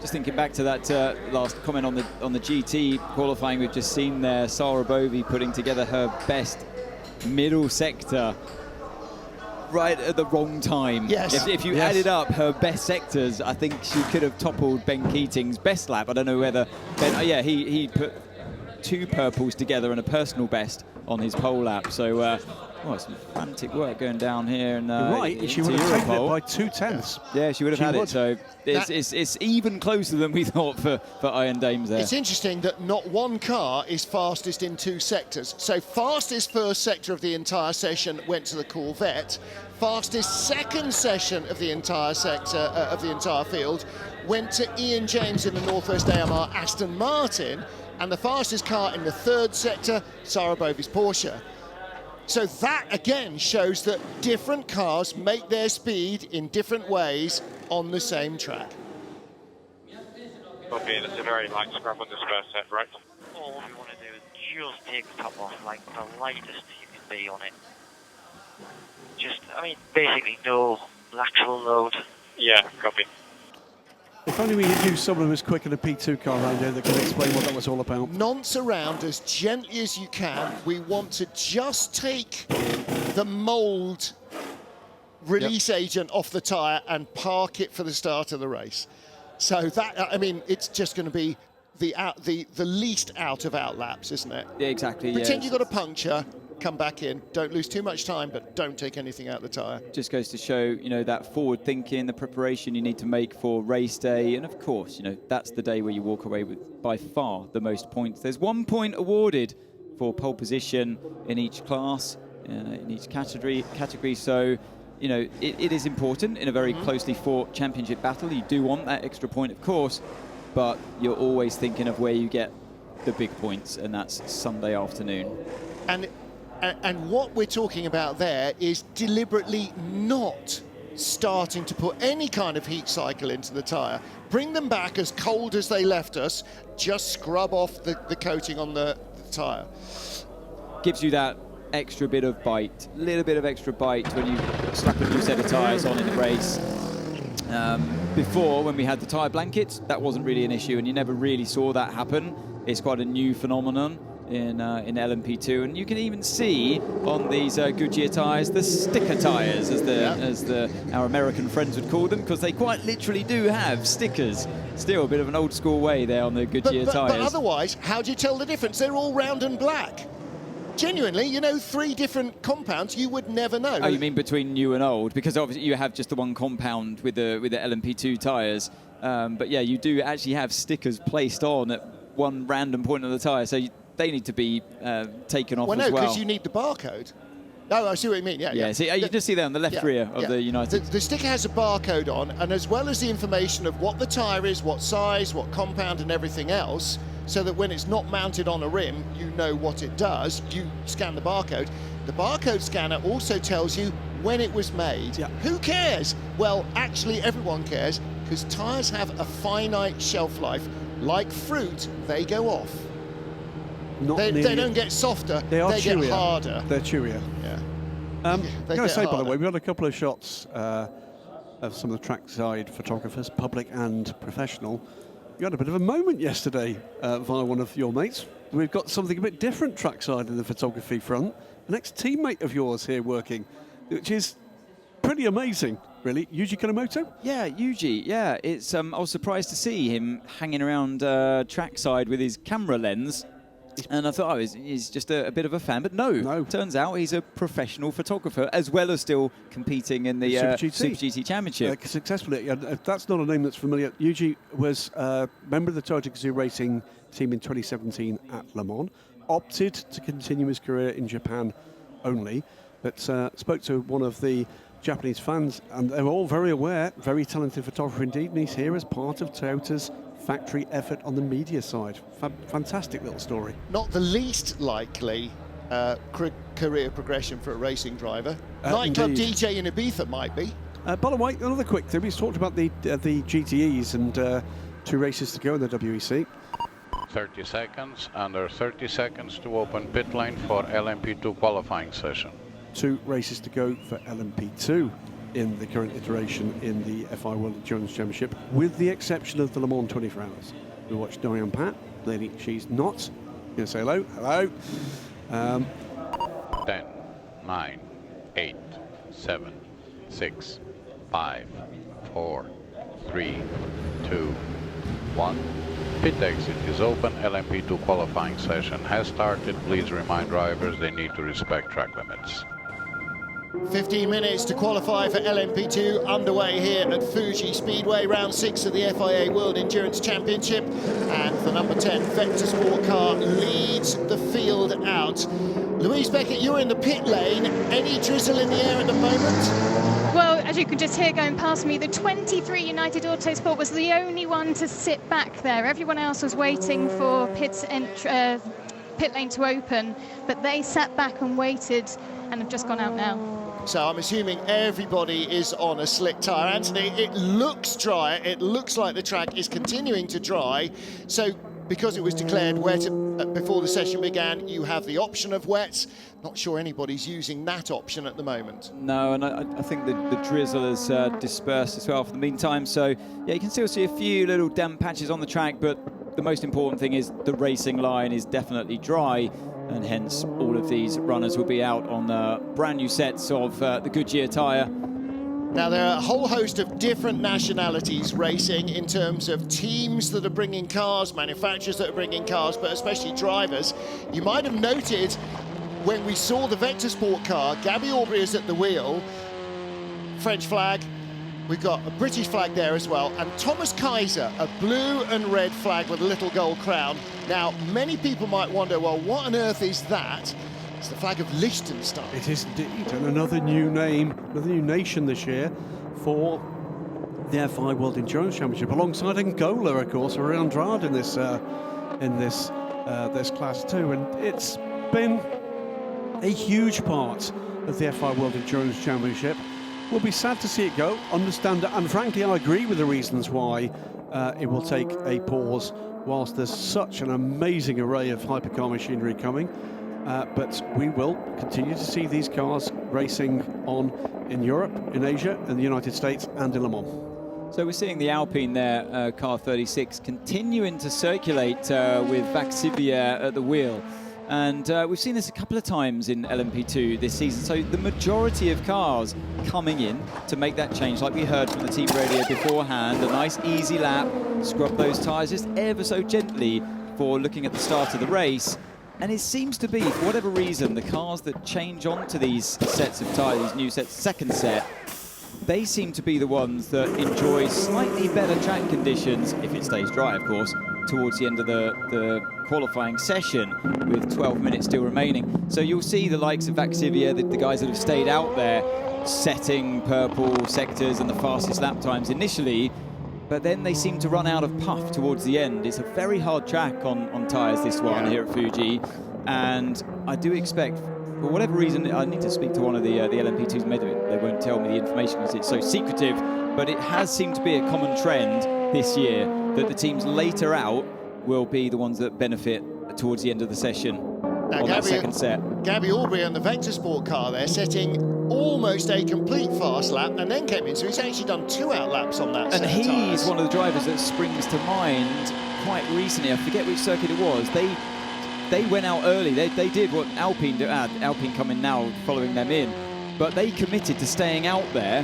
Just thinking back to that last comment on the GT qualifying we've just seen there, Sarah Bovey putting together her best middle sector right at the wrong time. Yes. If you added up her best sectors, I think she could have toppled Ben Keating's best lap. I don't know whether Ben, yeah, he put 2 purples together and a personal best on his pole lap. So Oh, some frantic work going down here. And, You're right, she would have taken it by 2/10. Yeah, she would have had it. So it's even closer than we thought for Iron Dames there. It's interesting that not one car is fastest in 2 sectors. So fastest first sector of the entire session went to the Corvette. Fastest second session of the entire sector of the entire field went to Ian James in the Northwest AMR Aston Martin, and the fastest car in the third sector, Sarah Bovey's Porsche. So that again shows that different cars make their speed in different ways on the same track. Okay, it's a very light scrap on this first set, right? All we want to do is just take the top off, like the lightest you can be on it. Just, I mean, basically no lateral load. Yeah, copy. If only we could use someone who's quicker than a P2 car around here that can explain what that was all about. Nonce around as gently as you can. We want to just take the mould release agent off the tyre and park it for the start of the race. So that, I mean, it's just going to be the least out of out laps, isn't it? Yeah, exactly. Pretend you've got a puncture, come back in. Don't lose too much time, but don't take anything out of the tyre. Just goes to show, you know, that forward thinking, the preparation you need to make for race day. And of course, you know, that's the day where you walk away with by far the most points. There's 1 point awarded for pole position in each class, in each category. So, you know, it is important in a very closely fought championship battle. You do want that extra point, of course, but you're always thinking of where you get the big points, and that's Sunday afternoon. And what we're talking about there is deliberately not starting to put any kind of heat cycle into the tyre. Bring them back as cold as they left us, just scrub off the coating on the tyre. Gives you that extra bit of bite, little bit of extra bite when you slap a new set of tyres on in the race. Before, when we had the tyre blankets, that wasn't really an issue, and you never really saw that happen. It's quite a new phenomenon in LMP2, and you can even see on these Goodyear tyres the sticker tyres, as our American friends would call them, because they quite literally do have stickers. Still a bit of an old school way there on the Goodyear tyres. But otherwise, how do you tell the difference? They're all round and black. Genuinely, you know, 3 different compounds, you would never know. Oh, you mean between new and old? Because obviously you have just the one compound with the LMP2 tyres. But yeah, you do actually have stickers placed on at one random point on the tyre, so they need to be taken off as well. Well, no, because you need the barcode. Oh, I see what you mean, yeah. See, you just see that on the left rear of the United. The sticker has a barcode on, and as well as the information of what the tyre is, what size, what compound and everything else, so that when it's not mounted on a rim, you know what it does. You scan the barcode. The barcode scanner also tells you when it was made. Yeah. Who cares? Well, actually everyone cares, because tyres have a finite shelf life. Like fruit, they go off. They don't get softer, they get harder. They're chewier. Yeah. I'm going to say, by the way, we got a couple of shots of some of the trackside photographers, public and professional. You had a bit of a moment yesterday via one of your mates. We've got something a bit different trackside in the photography front. An ex-teammate of yours here working, which is pretty amazing, really. Yuji Kanemoto? Yeah, Yuji, yeah. It's I was surprised to see him hanging around trackside with his camera lens. And I thought, he's just a bit of a fan, but no. Turns out he's a professional photographer, as well as still competing in the Super GT Championship. Successfully. That's not a name that's familiar. Yuji was a member of the Toyota Gazoo Racing team in 2017 at Le Mans, opted to continue his career in Japan only, but spoke to one of the Japanese fans, and they were all very aware, very talented photographer indeed, and he's here as part of Toyota's factory effort on the media side. Fantastic little story. Not the least likely career progression for a racing driver. Nightclub DJ in Ibiza might be. By the way, another quick thing, we talked about the GTEs and 2 races to go in the WEC. 30 seconds, under 30 seconds to open pit lane for LMP2 qualifying session. 2 races to go for LMP2 in the current iteration in the FIA World Endurance Championship, with the exception of the Le Mans 24 Hours. We watched Dorian Pat, lady, she's not. Gonna say hello, hello. 10, 9, 8, 7, 6, 5, 4, 3, 2, 1. Pit exit is open. LMP2 qualifying session has started. Please remind drivers they need to respect track limits. 15 minutes to qualify for LMP2 underway here at Fuji Speedway, round 6 of the FIA World Endurance Championship, and the number 10 Vector Sport car leads the field out. Louise Beckett, you're in the pit lane. Any drizzle in the air at the moment? Well, as you can just hear going past me, the 23 United Autosport was the only one to sit back there. Everyone else was waiting for pit lane to open, but they sat back and waited and have just gone out now. So I'm assuming everybody is on a slick tyre. Anthony, it looks dry. It looks like the track is continuing to dry. So because it was declared wet before the session began, you have the option of wet. Not sure anybody's using that option at the moment. No, and I think the drizzle has dispersed as well for the meantime. So yeah, you can still see a few little damp patches on the track, but the most important thing is the racing line is definitely dry, and hence all of these runners will be out on brand new sets of the Goodyear tyre. Now, there are a whole host of different nationalities racing in terms of teams that are bringing cars, manufacturers that are bringing cars, but especially drivers. You might have noted when we saw the Vector Sport car, Gabby Aubrey is at the wheel, French flag. We've got a British flag there as well, and Thomas Kaiser, a blue and red flag with a little gold crown. Now, many people might wonder, well, what on earth is that? It's the flag of Liechtenstein. It is indeed, and another new name, another new nation this year for the FIA World Endurance Championship, alongside Angola, of course, or Andrade in this class too. And it's been a huge part of the FIA World Endurance Championship. We'll be sad to see it go, understand it, and frankly, I agree with the reasons why it will take a pause whilst there's such an amazing array of hypercar machinery coming. But we will continue to see these cars racing on in Europe, in Asia, in the United States, and in Le Mans. So we're seeing the Alpine there, car 36, continuing to circulate with Vaxivière at the wheel. And we've seen this a couple of times in LMP2 this season. So the majority of cars coming in to make that change, like we heard from the team radio beforehand, a nice easy lap, scrub those tyres just ever so gently for looking at the start of the race. And it seems to be, for whatever reason, the cars that change onto these sets of tyres, these new sets, second set, they seem to be the ones that enjoy slightly better track conditions, if it stays dry, of course, towards the end of the qualifying session with 12 minutes still remaining. So you'll see the likes of Vaxivière, the guys that have stayed out there, setting purple sectors and the fastest lap times initially, but then they seem to run out of puff towards the end. It's a very hard track on tyres, this one here at Fuji, and I do expect, for whatever reason, I need to speak to one of the LMP2s, maybe they won't tell me the information because it's so secretive, but it has seemed to be a common trend this year that the teams later out will be the ones that benefit towards the end of the session on that second set. Gabby Aubrey and the Vector Sport car there setting almost a complete fast lap and then came in, so he's actually done 2 out laps on that set. And he's one of the drivers that springs to mind quite recently. I forget which circuit it was. They went out early. They did what Alpine did. Alpine coming now following them in, but they committed to staying out there,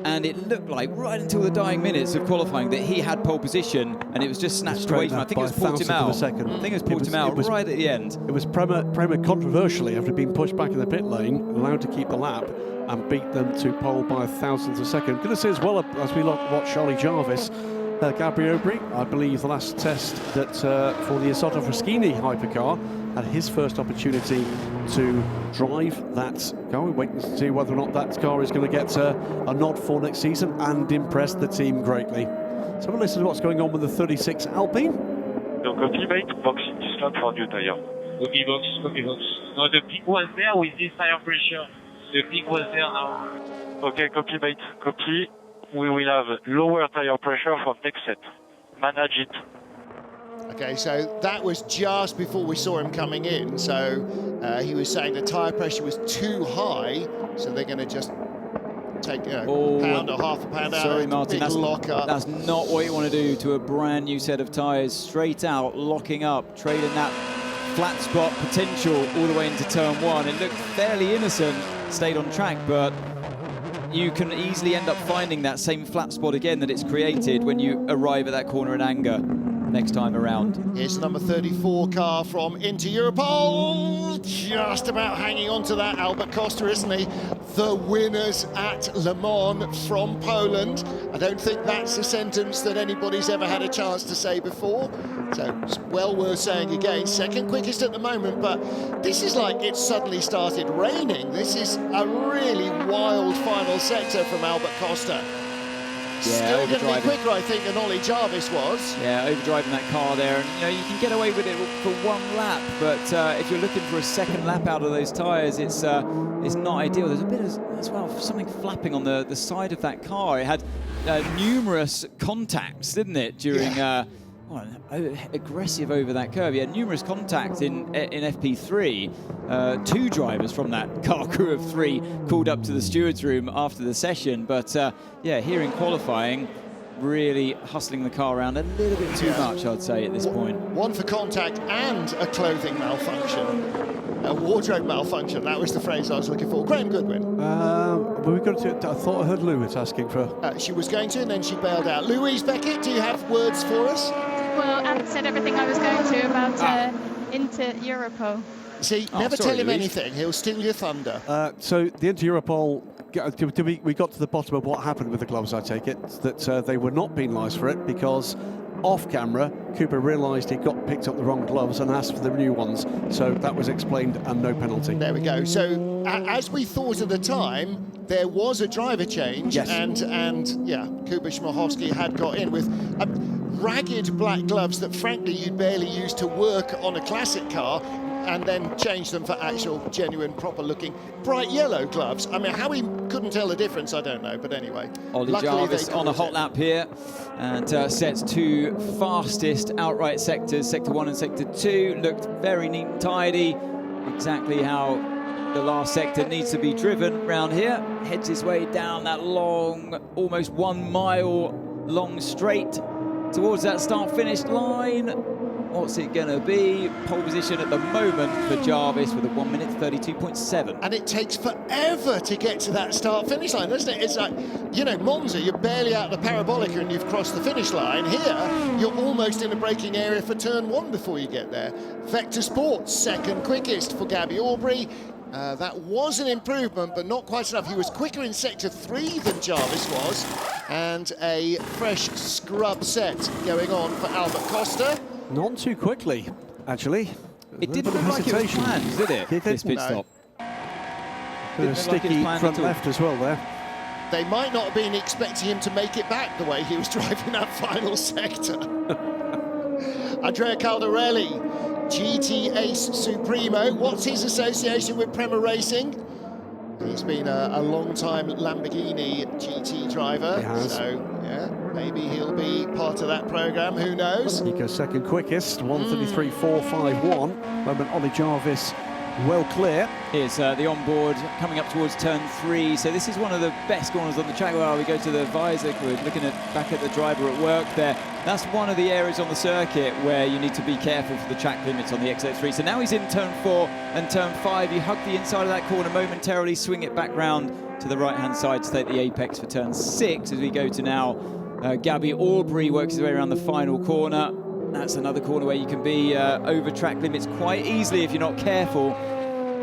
and it looked like right until the dying minutes of qualifying that he had pole position, and it was just snatched away from him. I think it was pulled him out. I think it was pulled him out right at the end. It was Prema controversially, after being pushed back in the pit lane, allowed to keep the lap and beat them to pole by thousandths of a second. Going to say as well, as we watch Charlie Jarvis, Gabby Aubrey, I believe the last test that for the Isotta Fraschini hypercar, had his first opportunity to drive that car. We're waiting to see whether or not that car is going to get a nod for next season and impress the team greatly. So we'll listen to what's going on with the 36 Alpine. Donc copy mate, box in this lap for new tire. Copy box, copy box. No, the peak was there with this tire pressure. The peak was there now. Okay, copy mate, copy. We will have lower tire pressure for next set. Manage it. Okay, so that was just before we saw him coming in. So he was saying the tyre pressure was too high, so they're going to just take a pound or half a pound out. Sorry, Martin, that's not what you want to do to a brand new set of tyres. Straight out, locking up, trading that flat spot potential all the way into turn 1. It looked fairly innocent, stayed on track, but you can easily end up finding that same flat spot again that it's created when you arrive at that corner in anger. next time around. Here's the number 34 car from Inter Europol, just about hanging on to that, Albert Costa, isn't he? The winners at Le Mans from Poland. I don't think that's a sentence that anybody's ever had a chance to say before, so it's well worth saying again. Second quickest at the moment, but this is like it suddenly started raining. This is a really wild final sector from Albert Costa. Still going to be quicker, I think, than Ollie Jarvis was. Yeah, overdriving that car there, and you know, you can get away with it for one lap, but if you're looking for a second lap out of those tyres, it's not ideal. There's a bit of, as well, something flapping on the side of that car. It had numerous contacts, didn't it, during aggressive over that curve. He had numerous contacts in FP3. 2 drivers from that car crew of 3 called up to the stewards room after the session, but yeah, here in qualifying, really hustling the car around a little bit too much, I'd say, at this point. One for contact and a clothing malfunction. A wardrobe malfunction, that was the phrase I was looking for. Graham Goodwin. We got to, I thought I heard Louise asking for... She was going to, and then she bailed out. Louise Beckett, do you have words for us? Well, Alex said everything I was going to about Inter Europol. See, never tell him anything. He'll steal your thunder. So the Inter Europol, we got to the bottom of what happened with the gloves, I take it, that they were not penalised for it because off camera, Cooper realised he got picked up the wrong gloves and asked for the new ones. So that was explained and no penalty. There we go. So as we thought at the time, there was a driver change, yes. and yeah, Kuba Schmachowski had got in with ragged black gloves that frankly you'd barely use to work on a classic car, and then change them for actual, genuine, proper-looking, bright yellow gloves. I mean, how he couldn't tell the difference, I don't know, but anyway. Ollie Jarvis on a hot lap here, and sets 2 fastest outright sectors, Sector 1 and Sector 2. Looked very neat and tidy, exactly how the last sector needs to be driven round here. Heads his way down that long, almost 1 mile long straight towards that start-finish line. What's it going to be? Pole position at the moment for Jarvis with a 1 minute 32.7. And it takes forever to get to that start-finish line, doesn't it? It's like, you know, Monza, you're barely out the parabolica and you've crossed the finish line. Here, you're almost in a braking area for turn 1 before you get there. Vector Sports, second quickest for Gabby Aubrey. That was an improvement, but not quite enough. He was quicker in Sector 3 than Jarvis was. And a fresh scrub set going on for Albert Costa. Not too quickly, actually. It didn't look like it was planned, did it, this pit stop? Bit of sticky front left as well there. They might not have been expecting him to make it back the way he was driving that final sector. Andrea Caldarelli, GT Ace Supremo. What's his association with Prema Racing? He's been a long-time Lamborghini GT driver. He has. So, yeah, maybe he'll be part of that programme, who knows? He goes second quickest, 1:33.451. Moment Ollie Jarvis well clear. Here's the onboard coming up towards turn 3. So this is one of the best corners on the track. Well, we go to the visor. We're looking back at the driver at work there. That's one of the areas on the circuit where you need to be careful for the track limits on the XO3. So now he's in turn 4 and turn 5. You hug the inside of that corner momentarily, swing it back round to the right-hand side to take the apex for turn 6 as we go to now. Gabby Aubrey works his way around the final corner. That's another corner where you can be over track limits quite easily if you're not careful.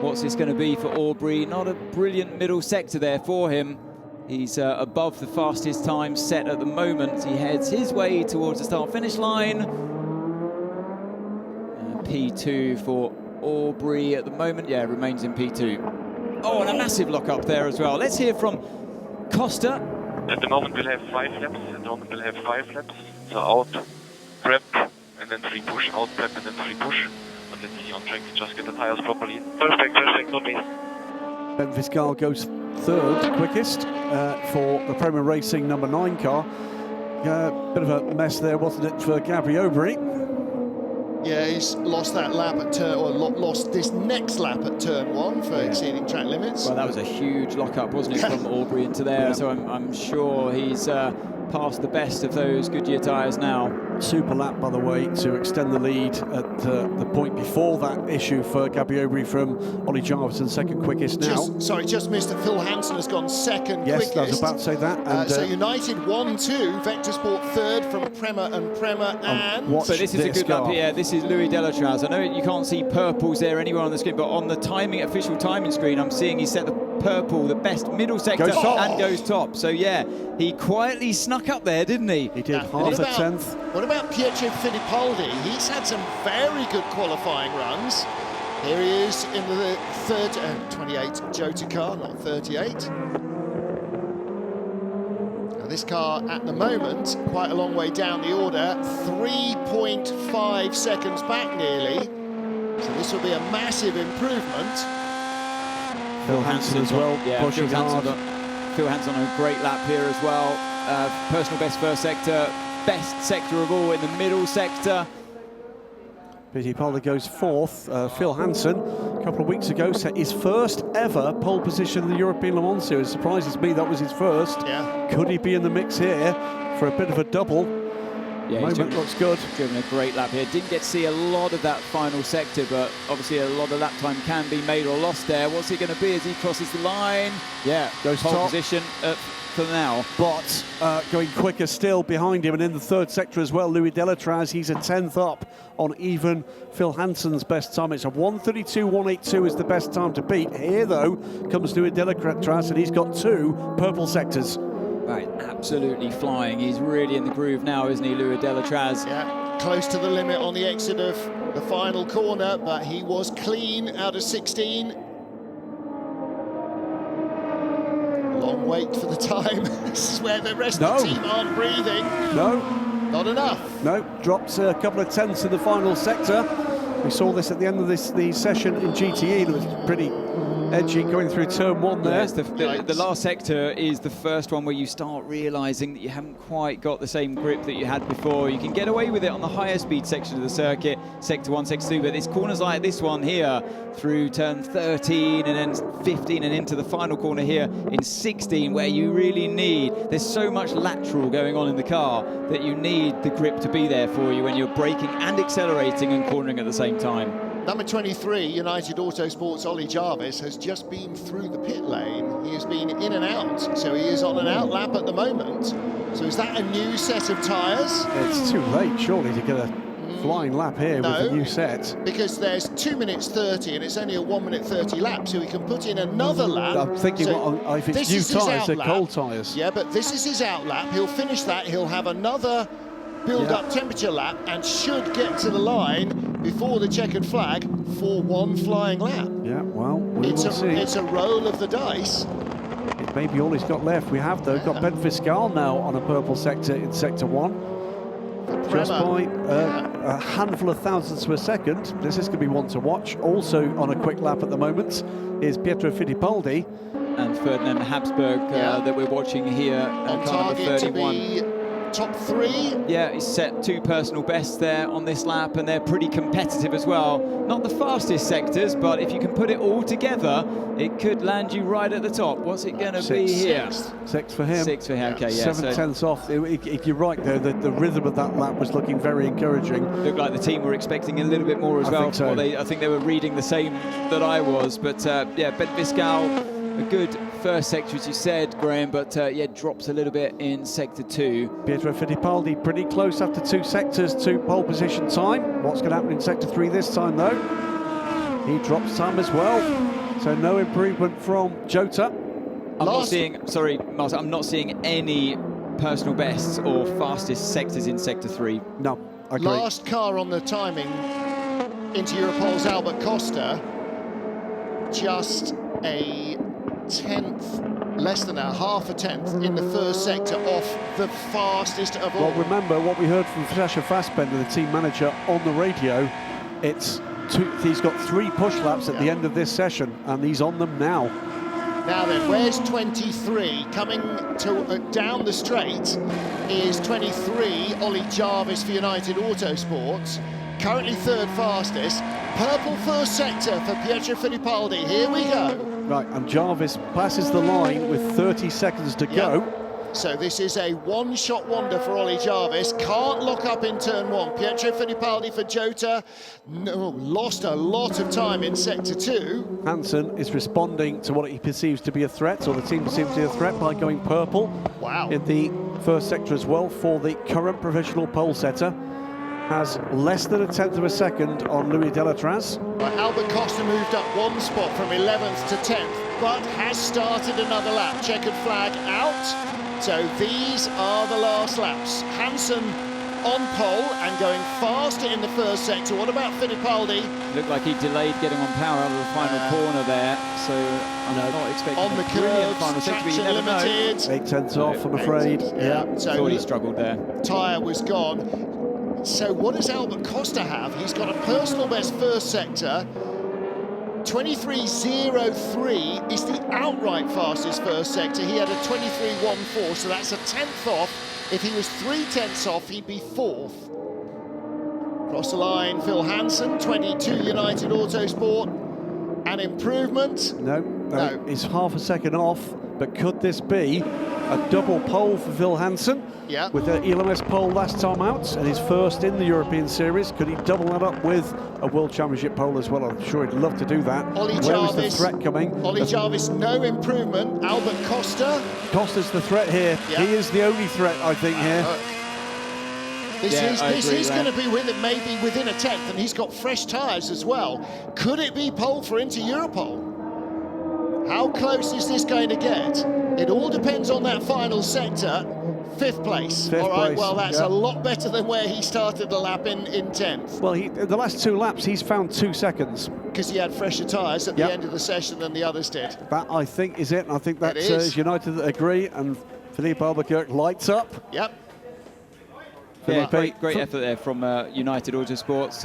What's this going to be for Aubrey? Not a brilliant middle sector there for him. He's above the fastest time set at the moment. He heads his way towards the start-finish line. P2 for Aubrey at the moment. Yeah, remains in P2. Oh, and a massive lock-up there as well. Let's hear from Costa. At the moment we'll have 5 laps. So out, prep, and then 3 push. Out, prep, and then 3 push. But let's see on track to just get the tires properly. Perfect, not me. Ben Fiscal goes third quickest for the Prema Racing number 9 car. Bit of a mess there, wasn't it, for Gabby Aubrey? Yeah, he's lost that lap at turn, or lost this next lap at turn 1 for exceeding track limits. Well, that was a huge lock-up, wasn't it, from Aubrey into there? Yeah. So I'm sure he's past the best of those Goodyear tyres now. Super lap, by the way, to extend the lead at the point before that issue for Gabby from Ollie Jarvis, and second quickest now. Just missed that Phil Hansen has gone second quickest. Yes, I was about to say that. And, so United 1-2, Vector Sport third from Prema and Prema, and... So this is a good lap here. This is Louis Delatraz. I know you can't see purples there anywhere on the screen, but on the official timing screen, I'm seeing he set the purple, the best middle sector, and goes top. So yeah, he quietly snuck up there, didn't he? He did, half a tenth. What about Pietro Fittipaldi? He's had some very good qualifying runs. Here he is in the third, 28 Jota car, not 38. Now this car at the moment, quite a long way down the order, 3.5 seconds back nearly. So this will be a massive improvement. Phil Hansen as well, pushing hard. Phil Hansen on a great lap here as well. Personal best first sector, best sector of all in the middle sector. Fittipaldi goes fourth. Phil Hansen, a couple of weeks ago, set his first ever pole position in the European Le Mans Series. Surprises me that was his first. Yeah. Could he be in the mix here for a bit of a double? Yeah, moment looks good. Driven a great lap here. Didn't get to see a lot of that final sector, but obviously a lot of lap time can be made or lost there. What's it going to be as he crosses the line? Yeah, goes pole top position for now. But going quicker still behind him, and in the third sector as well, Louis Delatraz, he's a 10th up on even Phil Hansen's best time. It's a 1:32.182 is the best time to beat. Here, though, comes Louis Delatraz, and he's got 2 purple sectors. Right, absolutely flying. He's really in the groove now, isn't he, Louis Delatraz? Yeah, close to the limit on the exit of the final corner, but he was clean out of 16. Long wait for the time. This is where the rest of the team aren't breathing. No. Not enough. No, drops a couple of tenths in the final sector. We saw this at the end of the session in GTE. It was pretty edgy going through turn 1 there. Yes, the last sector is the first one where you start realising that you haven't quite got the same grip that you had before. You can get away with it on the higher speed section of the circuit, sector 1, sector 2, but it's corners like this one here through turn 13 and then 15 and into the final corner here in 16, where you really need, there's so much lateral going on in the car that you need the grip to be there for you when you're braking and accelerating and cornering at the same time. Number 23, United Autosport's Ollie Jarvis, has just been through the pit lane. He has been in and out, so he is on an out lap at the moment. So is that a new set of tyres? It's too late, surely, to get a flying lap here with a new set. Because there's 2 minutes 30 and it's only a 1:30 lap, so he can put in another lap. I'm thinking, so if it's new tyres, they're cold tyres. Yeah, but this is his out lap. He'll finish that. He'll have another build-up temperature lap and should get to the line before the checkered flag for one flying lap. Yeah, well, we will see. It's a roll of the dice. It may be all he's got left. We have, though, got Ben Fiscal now on a purple sector in sector 1. Just by a handful of thousandths of a second. This is going to be one to watch. Also on a quick lap at the moment is Pietro Fittipaldi. And Ferdinand Habsburg that we're watching here on target to be top 3. Yeah, he's set 2 personal bests there on this lap, and they're pretty competitive as well. Not the fastest sectors, but if you can put it all together, it could land you right at the top. What's it going to be here? 6 for him. 6 for him, okay, yeah. 7 tenths off. You're right, though, the rhythm of that lap was looking very encouraging. Looked like the team were expecting a little bit more as well. Think so. I think they were reading the same that I was, but yeah, Ben Fiscal, a good first sector, as you said, Graham, but yeah, drops a little bit in sector 2. Pietro Fittipaldi pretty close after 2 sectors to pole position time. What's going to happen in sector 3 this time, though? He drops time as well, so no improvement from Jota. I'm not seeing, sorry, Martin, I'm not seeing any personal bests or fastest sectors in sector 3. No, I agree. Last car on the timing into Europol's Albert Costa, just a tenth, less than half a tenth in the first sector off the fastest of all. Well, remember what we heard from Sasha Fassbender, the team manager, on the radio. He's got 3 push laps at the end of this session, and he's on them now. Now then, where's 23? Coming to down the straight is 23, Ollie Jarvis for United Autosports. Currently 3rd fastest. Purple first sector for Pietro Fittipaldi. Here we go. Right, and Jarvis passes the line with 30 seconds to go. So this is a one-shot wonder for Ollie Jarvis. Can't lock up in turn 1. Pietro Fittipaldi for Jota. No, lost a lot of time in sector 2. Hansen is responding to what he perceives to be a threat, or the team perceives to be a threat, by going purple. Wow. In the first sector as well for the current professional pole setter. Has less than a tenth of a second on Louis Delatraz. Right, Albert Costa moved up 1 spot from 11th to 10th, but has started another lap. Checkered flag out. So these are the last laps. Hansen on pole and going faster in the first sector. What about Fittipaldi? Looked like he delayed getting on power out of the final corner there, so I'm not expecting on the a brilliant final curves, sector, but you traction never know. limited. 8 tenths off, I'm afraid. Yeah, so Thought he struggled there. tyre was gone. So what does Albert Costa have? He's got a personal best first sector. 23.03 is the outright fastest first sector. He had a 23.14, so that's a tenth off. If he was 3 tenths off, he'd be 4th. Cross the line, Phil Hansen, 22 United Autosport. An improvement? No, he's half a second off, but could this be a double pole for Phil Hansen? Yeah. With the ELMS pole last time out and his first in the European Series, could he double that up with a World Championship pole as well? I'm sure he'd love to do that. Ollie Where Jarvis, is the threat coming? Ollie Jarvis, no improvement. Albert Costa. Costa's the threat here. Yeah. He is the only threat, I think, here. This is going to be maybe within a tenth, and he's got fresh tyres as well. Could it be pole for Inter-Europol? How close is this going to get? It all depends on that final sector. 5th place. All right, well, that's a lot better than where he started the lap in 10th. Well, the last 2 laps, he's found 2 seconds. Because he had fresher tyres at the end of the session than the others did. That, I think, is it. And I think that's United that agree, and Philippe Albuquerque lights up. Yep. Yeah, great effort there from United Autosports.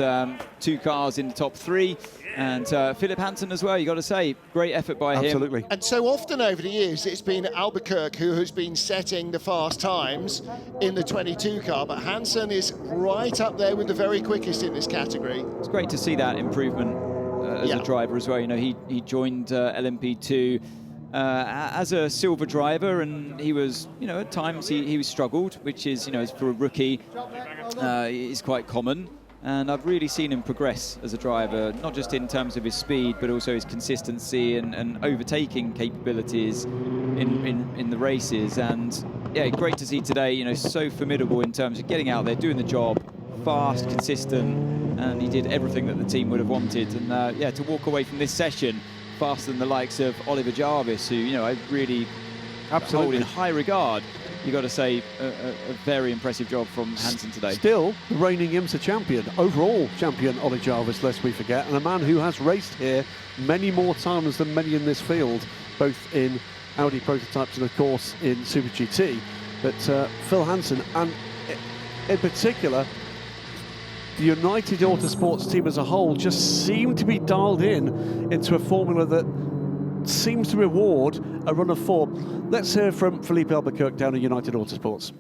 2 cars in the top 3, and Philip Hansen as well, you got to say. Great effort by him. Absolutely. And so often over the years, it's been Albuquerque who has been setting the fast times in the 22 car, but Hansen is right up there with the very quickest in this category. It's great to see that improvement as a driver as well. You know, he joined LMP2 as a silver driver, and he was, you know, at times he was struggled, which is, you know, for a rookie, is quite common. And I've really seen him progress as a driver, not just in terms of his speed, but also his consistency and overtaking capabilities in the races. And yeah, great to see today, you know, so formidable in terms of getting out there, doing the job, fast, consistent, and he did everything that the team would have wanted. And yeah, to walk away from this session faster than the likes of Oliver Jarvis, who, you know, I really hold in high regard. You've got to say a very impressive job from Hansen today. Still the reigning IMSA champion, overall champion Ollie Jarvis, lest we forget, and a man who has raced here many more times than many in this field, both in Audi prototypes and of course in Super GT. But Phil Hansen, and in particular the United Autosports team as a whole, just seem to be dialed into a formula that seems to reward a run of form. Let's hear from Philippe Albuquerque down at United Autosports.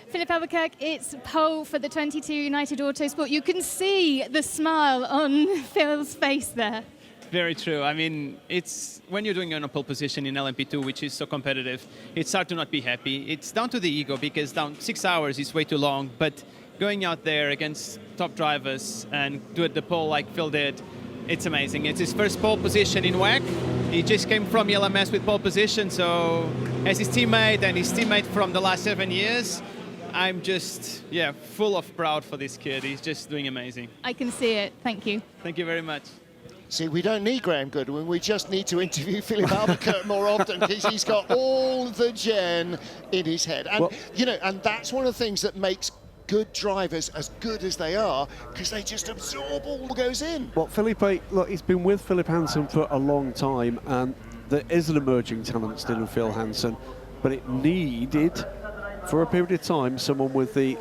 Philippe Albuquerque, it's pole for the 22 United Autosport. You can see the smile on Phil's face there. Very true. I mean, it's when you're doing a pole position in LMP2, which is so competitive, it's hard to not be happy. It's down to the ego, because down 6 hours is way too long, but going out there against top drivers and do the pole like Phil did, it's amazing. It's his first pole position in WEC. He just came from LMS with pole position, so as his teammate and his teammate from the last 7 years, I'm just, full of proud for this kid. He's just doing amazing. I can see it. Thank you. Thank you very much. See, we don't need Graham Goodwin. We just need to interview Philippe Albuquerque more often, because he's got all the gen in his head. And, you know, and that's one of the things that makes good drivers as good as they are, because they just absorb all that goes in. Well, Felipe, look, he's been with Philip Hansen for a long time, and there is an emerging talent still in Phil Hansen, but it needed, for a period of time, someone with the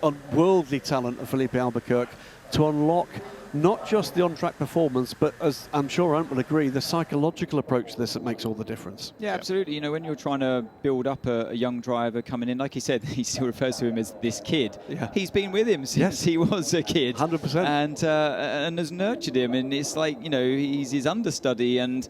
unworldly talent of Felipe Albuquerque to unlock not just the on-track performance, but, as I'm sure Ant will agree, the psychological approach to this that makes all the difference. Yeah, absolutely. You know, when you're trying to build up a young driver coming in, like he said, he still refers to him as this kid. Yeah. He's been with him since he was a kid. 100%. And has nurtured him. And it's like, you know, he's his understudy. And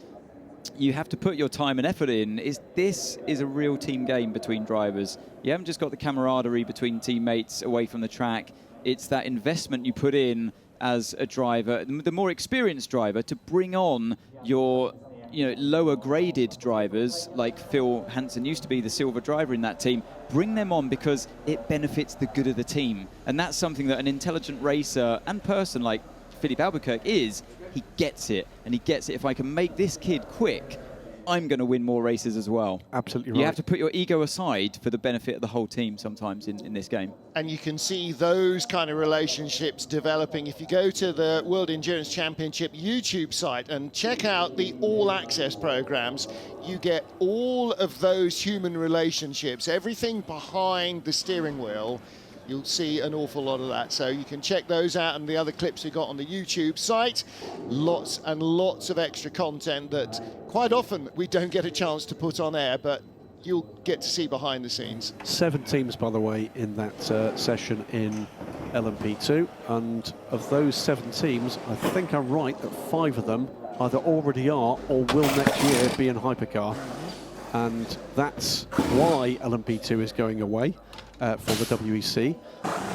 you have to put your time and effort in. This is a real team game between drivers. You haven't just got the camaraderie between teammates away from the track. It's that investment you put in as a driver, the more experienced driver, to bring on your lower graded drivers, like Phil Hansen used to be the silver driver in that team. Bring them on because it benefits the good of the team. And that's something that an intelligent racer and person like Philippe Albuquerque is. He gets it, and he gets it. If I can make this kid quick, I'm going to win more races as well. Absolutely right. You have to put your ego aside for the benefit of the whole team sometimes in this game. And you can see those kind of relationships developing. If you go to the World Endurance Championship YouTube site and check out the All Access programs, you get all of those human relationships, everything behind the steering wheel. You'll see an awful lot of that. So you can check those out and the other clips we got on the YouTube site. Lots and lots of extra content that quite often we don't get a chance to put on air, but you'll get to see behind the scenes. 7 teams, by the way, in that session in LMP2. And of those 7 teams, I think I'm right that 5 of them either already are or will next year be in Hypercar. And that's why LMP2 is going away. For the WEC,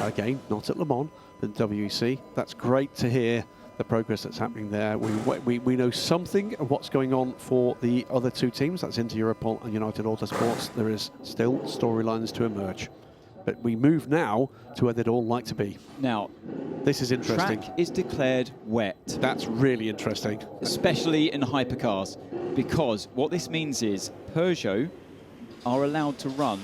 again, not at Le Mans, but WEC. That's great to hear the progress that's happening there. We know something of what's going on for the other 2 teams. That's Inter Europol and United Autosports. There is still storylines to emerge. But we move now to where they'd all like to be. Now, this is interesting. Track is declared wet. That's really interesting. Especially in hypercars, because what this means is Peugeot are allowed to run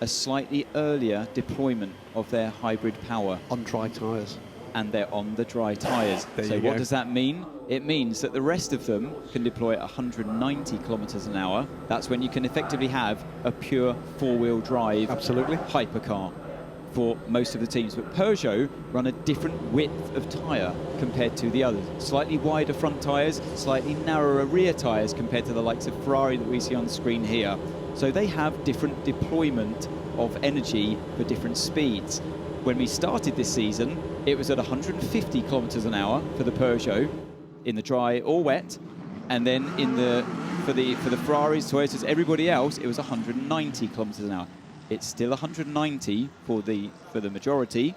a slightly earlier deployment of their hybrid power. On dry tyres. And they're on the dry tyres. So what does that mean? It means that the rest of them can deploy at 190 kilometers an hour. That's when you can effectively have a pure 4-wheel drive hypercar for most of the teams. But Peugeot run a different width of tyre compared to the others. Slightly wider front tyres, slightly narrower rear tyres compared to the likes of Ferrari that we see on the screen here. So they have different deployment of energy for different speeds. When we started this season, it was at 150 kilometers an hour for the Peugeot in the dry or wet, and then for the Ferraris, Toyotas, everybody else, it was 190 kilometers an hour. It's still 190 for the majority.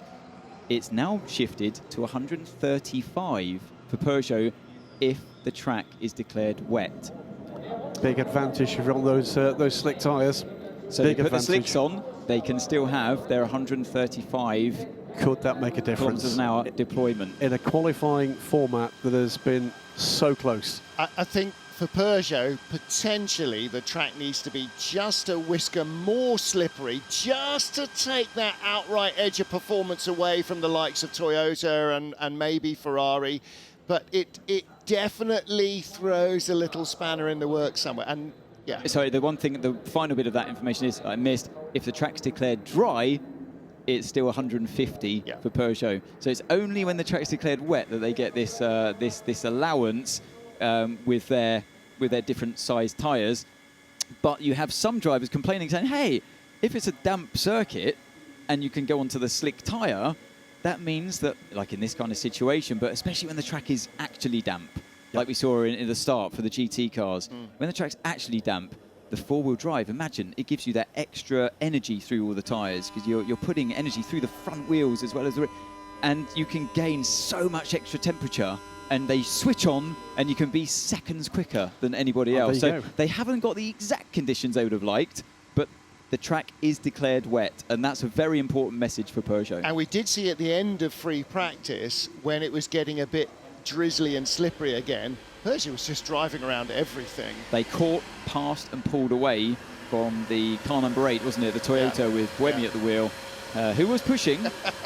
It's now shifted to 135 for Peugeot if the track is declared wet. Big advantage if you're on those slick tyres. So they put the slicks on, they can still have their 135 Could that make a difference? kilometers an hour deployment. In a qualifying format that has been so close. I think for Peugeot, potentially the track needs to be just a whisker more slippery, just to take that outright edge of performance away from the likes of Toyota and maybe Ferrari. But it definitely throws a little spanner in the works somewhere. And yeah. Sorry, the final bit of that information is I missed. If the track's declared dry, it's still 150 for Peugeot. So it's only when the track's declared wet that they get this this allowance with their different size tyres. But you have some drivers complaining, saying, "Hey, if it's a damp circuit and you can go onto the slick tyre, that means that, like in this kind of situation, but especially when the track is actually damp, like we saw in the start for the GT cars, when the track's actually damp, the 4-wheel drive, imagine, it gives you that extra energy through all the tyres because you're putting energy through the front wheels as well as the rear, and you can gain so much extra temperature, and they switch on and you can be seconds quicker than anybody else. So they haven't got the exact conditions they would have liked, but the track is declared wet, and that's a very important message for Peugeot. And we did see at the end of free practice, when it was getting a bit drizzly and slippery again, Peugeot was just driving around everything. They caught, passed and pulled away from the car number 8, wasn't it? The Toyota with Buemi at the wheel, who was pushing.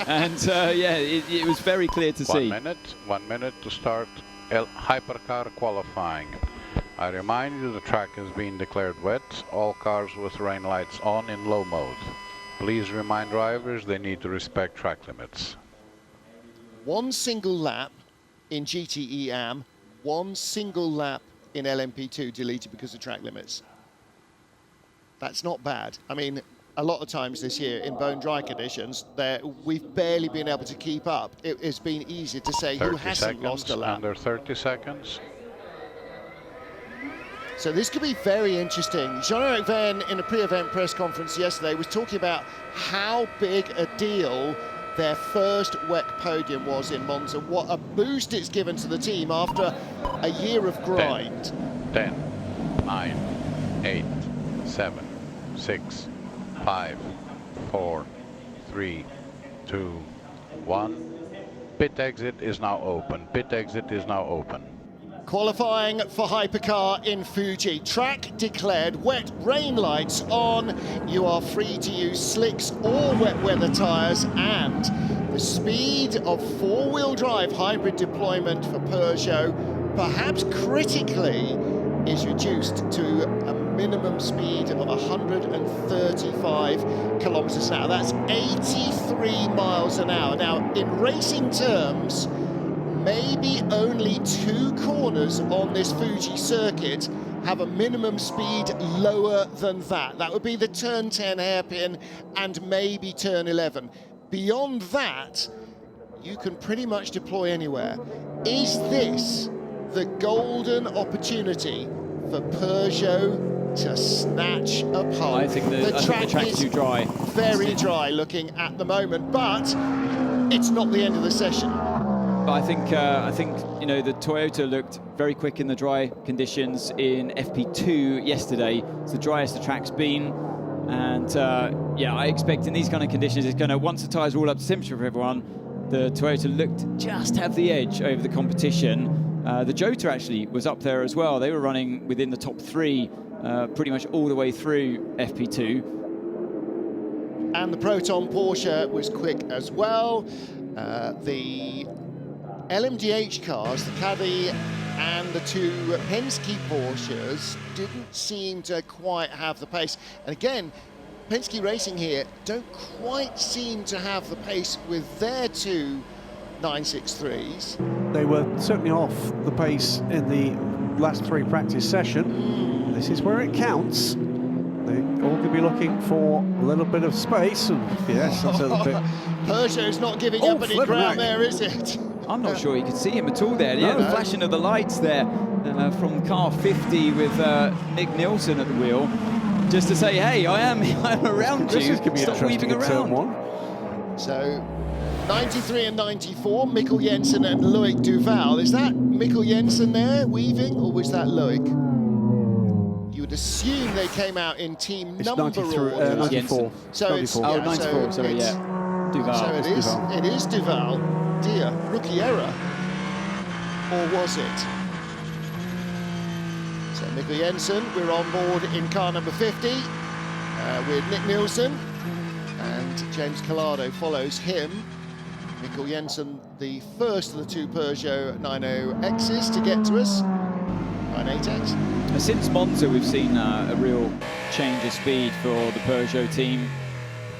And it was very clear to see. 1 minute to start Hypercar qualifying. I remind you the track has been declared wet. All cars with rain lights on in low mode. Please remind drivers they need to respect track limits. One single lap in GTE Am, one single lap in LMP2 deleted because of track limits. That's not bad. I mean, a lot of times this year in bone dry conditions, we've barely been able to keep up. It has been easier to say who hasn't lost a lap. Under 30 seconds. So this could be very interesting. Jean-Eric Verne, in a pre-event press conference yesterday, was talking about how big a deal their first WEC podium was in Monza, what a boost it's given to the team after a year of grind. 10, 9, 8, 7, 6, 5, 4, 3, 2, 1. Pit exit is now open. Pit exit is now open. Qualifying for Hypercar in Fuji. Track declared, wet, rain lights on. You are free to use slicks or wet weather tyres, and the speed of four-wheel drive hybrid deployment for Peugeot, perhaps critically, is reduced to a minimum speed of 135 kilometers an hour. That's 83 miles an hour. Now, in racing terms, maybe only 2 corners on this Fuji circuit have a minimum speed lower than that. That would be the turn 10 hairpin and maybe turn 11. Beyond that, you can pretty much deploy anywhere. Is this the golden opportunity for Peugeot to snatch apart? I think the track is too dry. Very dry looking at the moment, but it's not the end of the session. But I think you know, the Toyota looked very quick in the dry conditions in FP2 yesterday. It's the driest the track's been, and yeah, I expect in these kind of conditions, it's going to, once the tyres are all up to temperature for everyone, the Toyota looked to just have the edge over the competition. The Jota actually was up there as well. They were running within the top 3 pretty much all the way through FP2. And the Proton Porsche was quick as well. The LMDH cars, the Caddy and the 2 Penske Porsches, didn't seem to quite have the pace. And again, Penske Racing here don't quite seem to have the pace with their 2 963s. They were certainly off the pace in the last 3 practice session. This is where it counts. They all could be looking for a little bit of space, and yes, that's a little bit. Peugeot's not giving up any ground there, is it? I'm not sure you could see him at all there. Yeah, the flashing of the lights there from car 50 with Nick Nielsen at the wheel, just to say, hey, I'm around you. This is going to be Stop weaving interesting around. in turn 1. So 93 and 94, Mikkel Jensen and Loic Duval. Is that Mikkel Jensen there weaving, or was that Loic? You would assume they came out in team It's number 94. 94. So 94. it's, Oh, yeah, 94, so sorry, it's, yeah. Duval. So it is Duval. Dear, rookie error. Or was it? So Mikkel Jensen, we're on board in car number 50 with Nick Nielsen, and James Collado follows him. Mikkel Jensen, the first of the 2 Peugeot 90Xs to get to us. 98X. Since Monza, we've seen a real change of speed for the Peugeot team,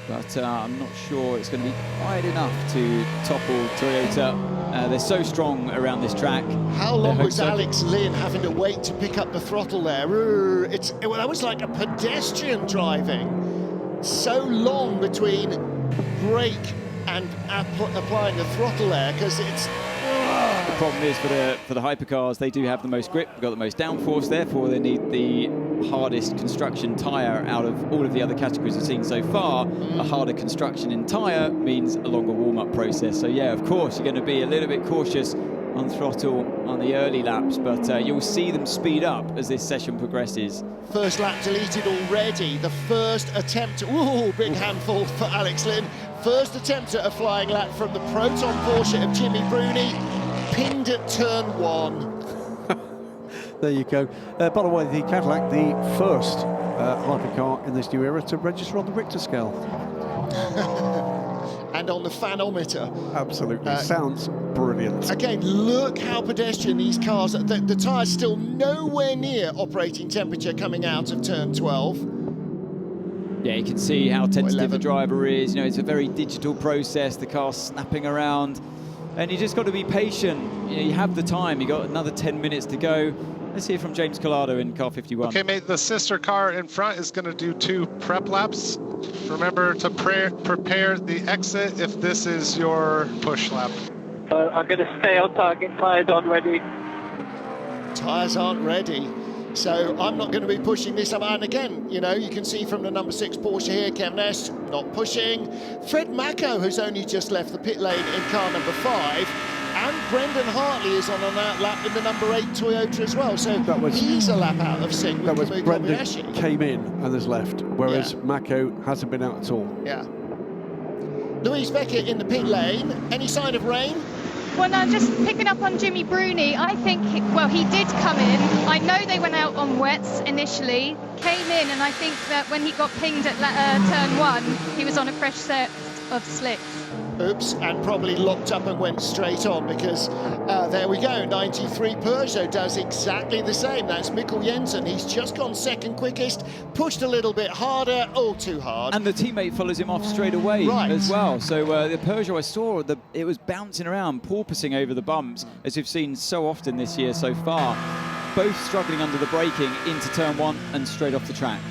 but I'm not sure it's going to be quite enough to topple Toyota. They're so strong around this track. How long was Alex Lynn having to wait to pick up the throttle there? That was like a pedestrian driving. So long between brake and applying the throttle there, because it's... The problem is for the hypercars, they do have the most grip, they've got the most downforce, therefore they need the hardest construction tyre out of all of the other categories we've seen so far. A harder construction in tyre means a longer warm-up process. So yeah, of course, you're going to be a little bit cautious on throttle on the early laps, but you'll see them speed up as this session progresses. First lap deleted already. The first attempt, ooh, big handful for Alex Lynn. First attempt at a flying lap from the Proton Porsche of Jimmy Bruni, pinned at turn 1. There you go. By the way, the Cadillac, the first hypercar in this new era to register on the Richter scale. And on the fanometer. Absolutely. Sounds brilliant. Again, look how pedestrian these cars are. The tyre's still nowhere near operating temperature coming out of turn 12. Yeah, you can see how tentative the driver is. You know, it's a very digital process. The car's snapping around. And you just got to be patient. You know, you have the time. You got another 10 minutes to go. Let's hear from James Collado in car 51. Okay, mate, the sister car in front is going to do 2 prep laps. Remember to prepare the exit if this is your push lap. I'm going to stay on target. Tyres aren't ready. Tyres aren't ready. So I'm not going to be pushing this up. And again, you know, you can see from the number 6 Porsche here, Kevin Est not pushing. Fred Mako has only just left the pit lane in car number 5. And Brendan Hartley is on that lap in the number 8 Toyota as well. So he's a lap out of sync with Kamui Brendan Kobayashi. came in and has left, whereas Mako hasn't been out at all. Yeah. Louise Beckett in the pit lane. Any sign of rain? Well, no, just picking up on Jimmy Bruni, I think, well, he did come in. I know they went out on wets initially, came in, and I think that when he got pinged at turn 1, he was on a fresh set of slicks. Oops, and probably locked up and went straight on, because there we go, 93 Peugeot does exactly the same. That's Mikkel Jensen. He's just gone second quickest, pushed a little bit harder, all too hard. And the teammate follows him off straight away as well. So the Peugeot, I saw it was bouncing around, porpoising over the bumps, as we've seen so often this year so far. Both struggling under the braking into turn 1 and straight off the track.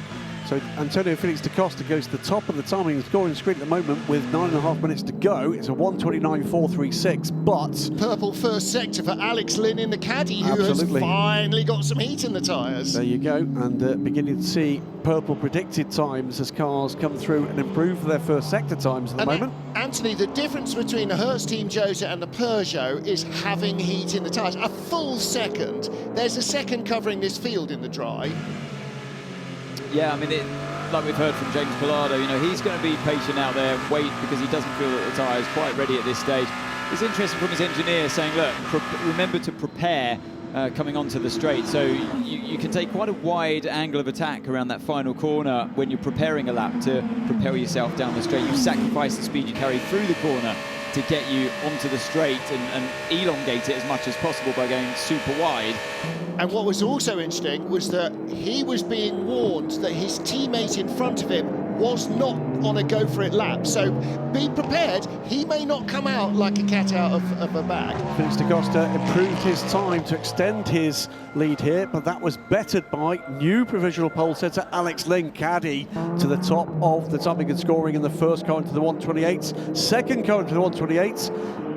So Antonio Felix da Costa goes to the top of the timing scoring screen at the moment with 9.5 minutes to go. It's a 1:29.436, but... Purple first sector for Alex Lynn in the caddy, who has finally got some heat in the tyres. There you go, and beginning to see purple predicted times as cars come through and improve their first sector times at the moment. Anthony, the difference between the Hertz Team Jota and the Peugeot is having heat in the tyres. A full second. There's a second covering this field in the dry. Yeah, I mean, like we've heard from James Collado, you know, he's going to be patient out there and wait because he doesn't feel that the tyre is quite ready at this stage. It's interesting from his engineer saying, look, remember to prepare coming onto the straight. So you can take quite a wide angle of attack around that final corner when you're preparing a lap to propel yourself down the straight. You sacrifice the speed you carry through the corner to get you onto the straight and elongate it as much as possible by going super wide. And what was also interesting was that he was being warned that his teammate in front of him was not on a go-for-it lap. So be prepared, he may not come out like a cat out of a bag. Felix da Costa improved his time to extend his lead here, but that was bettered by new provisional pole setter Alex Lynn, caddy, to the top of the timing and scoring in the first car into the 128s. Second car into the 128s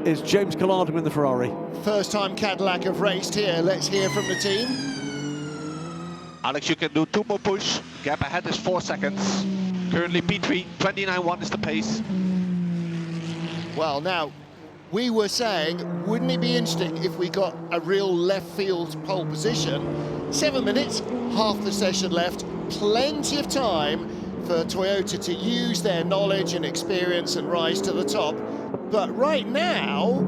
is James Collado in the Ferrari. First time Cadillac have raced here. Let's hear from the team. Alex, you can do 2 more push. Gap ahead is 4 seconds. Currently P3, 29.1 is the pace. Well, now, we were saying, wouldn't it be interesting if we got a real left field pole position? 7 minutes, half the session left, plenty of time for Toyota to use their knowledge and experience and rise to the top. But right now,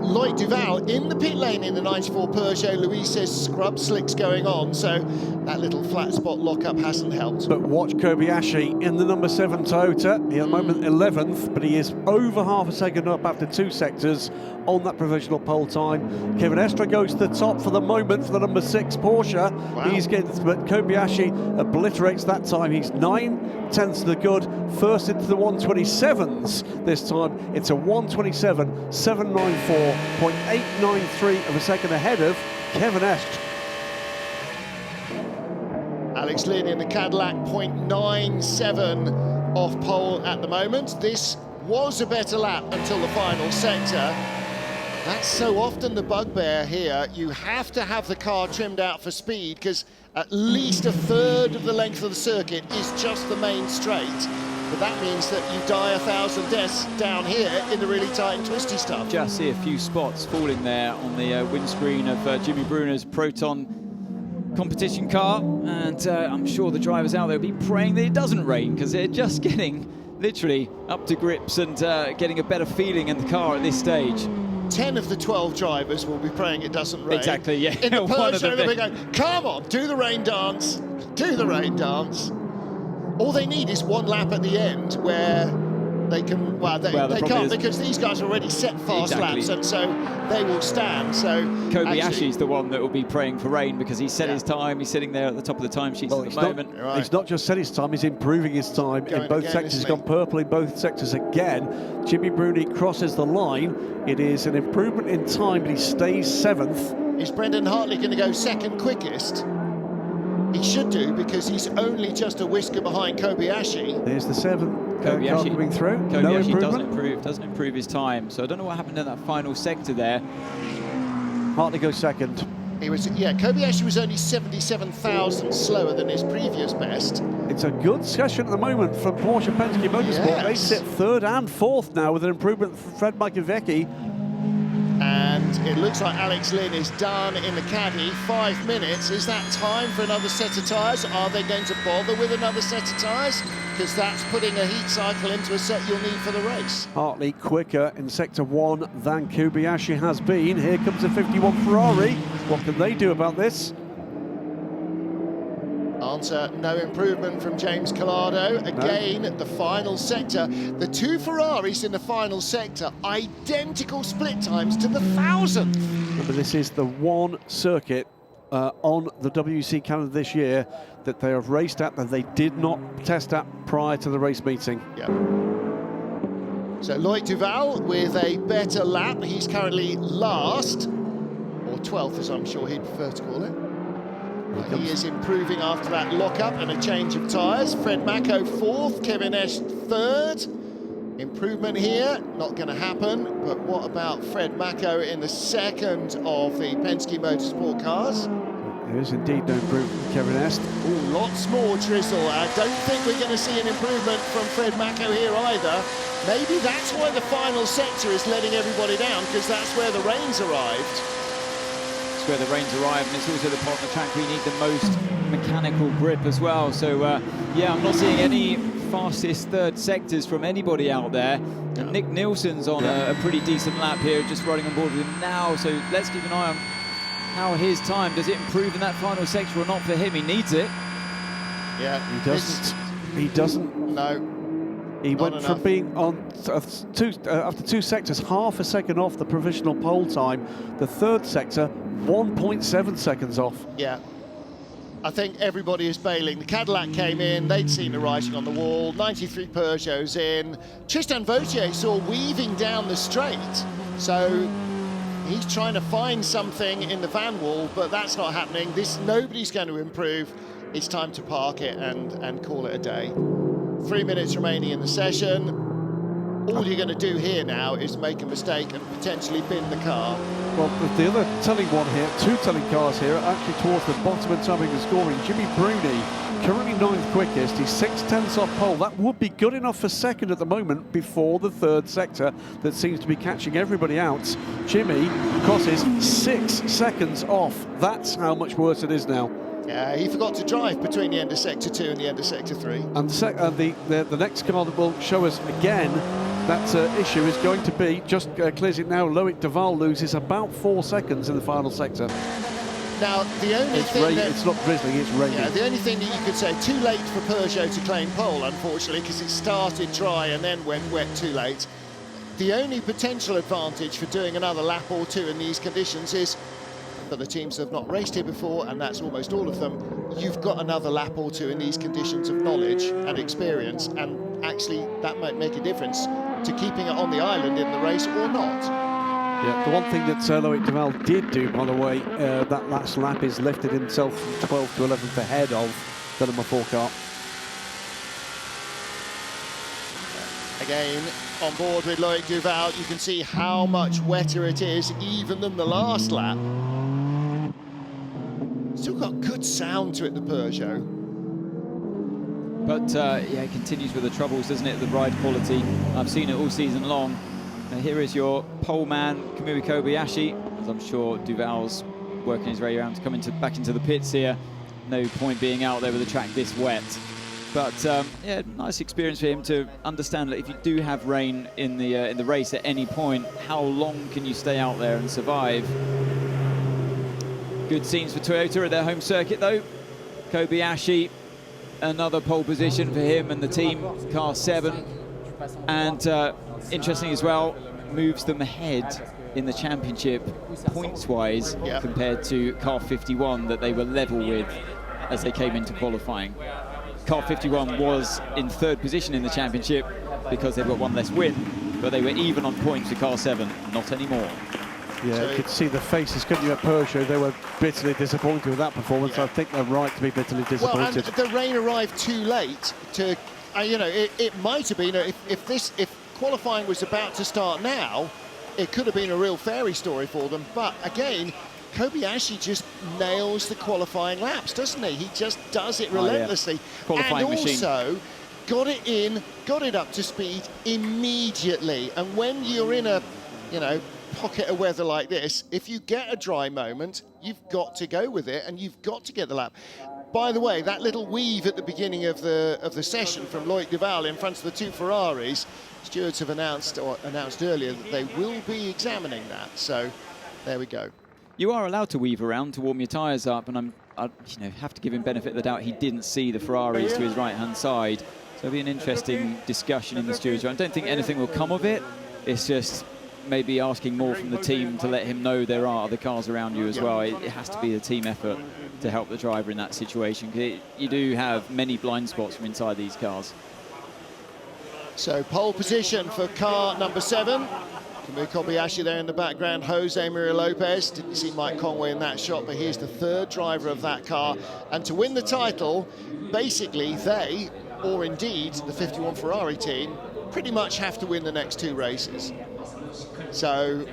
Lloyd Duval in the pit lane in the 94 Peugeot. Louise says scrub slicks going on, so that little flat spot lockup hasn't helped. But watch Kobayashi in the number 7 Toyota. He at the moment 11th, but he is over half a second up after 2 sectors on that provisional pole time. Kevin Estre goes to the top for the moment for the number 6 Porsche. Wow. He's getting, but Kobayashi obliterates that time. He's 9/10 to the good. First into the 127s. This time it's a 127.794, 0.893 of a second ahead of Kevin Estre. Alex Lynn in the Cadillac, 0.97 off pole at the moment. This was a better lap until the final sector. That's so often the bugbear here. You have to have the car trimmed out for speed because at least a third of the length of the circuit is just the main straight. But that means that you die 1,000 deaths down here in the really tight and twisty stuff. Just see a few spots falling there on the windscreen of Jimmy Bruner's Proton competition car, and I'm sure the drivers out there will be praying that it doesn't rain because they're just getting literally up to grips and getting a better feeling in the car at this stage. 10 of the 12 drivers will be praying it doesn't rain. Exactly, yeah. In the One of Peugeot, them. they're going, come on, do the rain dance, do the rain dance. All they need is one lap at the end where they can, well, they can't because these guys already set fast laps, and so they will stand. So Kobayashi's the one that will be praying for rain because he set his time. He's sitting there at the top of the timesheets at the moment. He's not just set his time, he's improving his time in both sectors. He's gone purple in both sectors again. Jimmy Bruni crosses the line. It is an improvement in time, but he stays 7th. Is Brendan Hartley going to go second quickest? He should do because he's only just a whisker behind Kobayashi. There's the 7th. Kobayashi coming through. Kobayashi No doesn't improve his time. So I don't know what happened in that final sector there. Hartley goes second. He was, yeah, Kobayashi was only 77,000 slower than his previous best. It's a good session at the moment from Porsche Penske Motorsport. Yes. They sit third and fourth now with an improvement from Fred Makovecki. And it looks like Alex Lynn is done in the caddy. 5 minutes. Is that time for another set of tyres? Are they going to bother with another set of tyres? Because that's putting a heat cycle into a set you'll need for the race. Hartley quicker in sector 1 than Kobayashi has been. Here comes a 51 Ferrari. What can they do about this? Answer, no improvement from James Collado. Again, the final sector. The two Ferraris in the final sector, identical split times to the 1,000th. Remember, this is the one circuit on the WC Canada this year that they have raced at that they did not test at prior to the race meeting. Yeah. So Loic Duval with a better lap. He's currently last, or 12th as I'm sure he'd prefer to call it. He is improving after that lockup and a change of tyres. Fred Mako 4th, Kevin Esch 3rd. Improvement here, not going to happen. But what about Fred Mako in the second of the Penske Motorsport cars? There is indeed no improvement from Kevin Est. Ooh, lots more drizzle. I don't think we're going to see an improvement from Fred Mako here either. Maybe that's why the final sector is letting everybody down, because that's where the rains arrived. Where the rains arrive, and it's also the part of the track we need the most mechanical grip as well. So yeah, I'm not seeing any fastest third sectors from anybody out there. And Nick Nielsen's on a pretty decent lap here, just riding on board with him now. So let's keep an eye on how his time, does it improve in that final sector or not for him? He needs it. Yeah, he doesn't. No. He went from being on after two sectors, half a second off the provisional pole time. The third sector, 1.7 seconds off. Yeah. I think everybody is bailing. The Cadillac came in, they'd seen the writing on the wall. 93 Peugeot's in. Tristan Vautier saw weaving down the straight. So he's trying to find something in the van wall, but that's not happening. Nobody's going to improve. It's time to park it and call it a day. 3 minutes remaining in the session. All you're going to do here now is make a mistake and potentially bin the car. Well, the other telling one here, two telling cars here, actually towards the bottom and topping the scoring. Jimmy Bruni, currently 9th quickest. He's 6/10 off pole. That would be good enough for second at the moment before the third sector that seems to be catching everybody out. Jimmy crosses 6 seconds off. That's how much worse it is now. Yeah, he forgot to drive between the end of Sector 2 and the end of Sector 3. And the next car that will show us again that issue is going to be, just clears it now, Loic Duval loses about 4 seconds in the final sector. Now, the only thing it's not drizzling, it's raining. Yeah, the only thing that you could say, too late for Peugeot to claim pole, unfortunately, because it started dry and then went wet too late. The only potential advantage for doing another lap or two in these conditions is, for the teams that have not raced here before, and that's almost all of them, you've got another lap or two in these conditions of knowledge and experience, and actually that might make a difference to keeping it on the island in the race or not. Yeah, the one thing that Loic Duval did do, by the way, that last lap is lifted himself from 12th to 11th ahead of the number 4 car. Again, on board with Loic Duval, you can see how much wetter it is even than the last lap. Still got good sound to it, the Peugeot. But yeah, it continues with the troubles, doesn't it, the ride quality. I've seen it all season long. Now, here is your pole man, Kamui Kobayashi, as I'm sure Duval's working his way around to come back into the pits here. No point being out there with the track this wet. But yeah, nice experience for him to understand that if you do have rain in the race at any point, how long can you stay out there and survive? Good scenes for Toyota at their home circuit, though. Kobayashi, another pole position for him and the team, car 7. And interesting as well, moves them ahead in the championship points-wise compared to car 51 that they were level with as they came into qualifying. Car 51 was in 3rd position in the championship because they've got 1 less win, but they were even on points with car 7, not anymore. Yeah, so you could see the faces, couldn't you, at Peugeot? They were bitterly disappointed with that performance. Yeah. I think they're right to be bitterly disappointed. Well, and the rain arrived too late to, you know, it might have been, if qualifying was about to start now, it could have been a real fairy story for them. But again, Kobayashi just nails the qualifying laps, doesn't he? He just does it relentlessly. Yeah. Qualifying and machine. Also got it in, got it up to speed immediately. And when you're in a, you know, pocket of weather like this, if you get a dry moment, you've got to go with it and you've got to get the lap. By the way, that little weave at the beginning of the session from Loic Duval in front of the two Ferraris, stewards have announced earlier that they will be examining that. So there we go. You are allowed to weave around to warm your tyres up, and I have to give him benefit of the doubt. He didn't see the Ferraris to his right-hand side, so it'll be an interesting discussion in the stewards. I don't think anything will come of it. It's just maybe asking more from the team to let him know there are other cars around you as well. It has to be a team effort to help the driver in that situation, because you do have many blind spots from inside these cars. So pole position for car number 7. Kamui Kobayashi there in the background, Jose Maria Lopez. Didn't see Mike Conway in that shot, but here's the 3rd driver of that car. And to win the title, basically they, or indeed the 51 Ferrari team, pretty much have to win the next 2 races. So,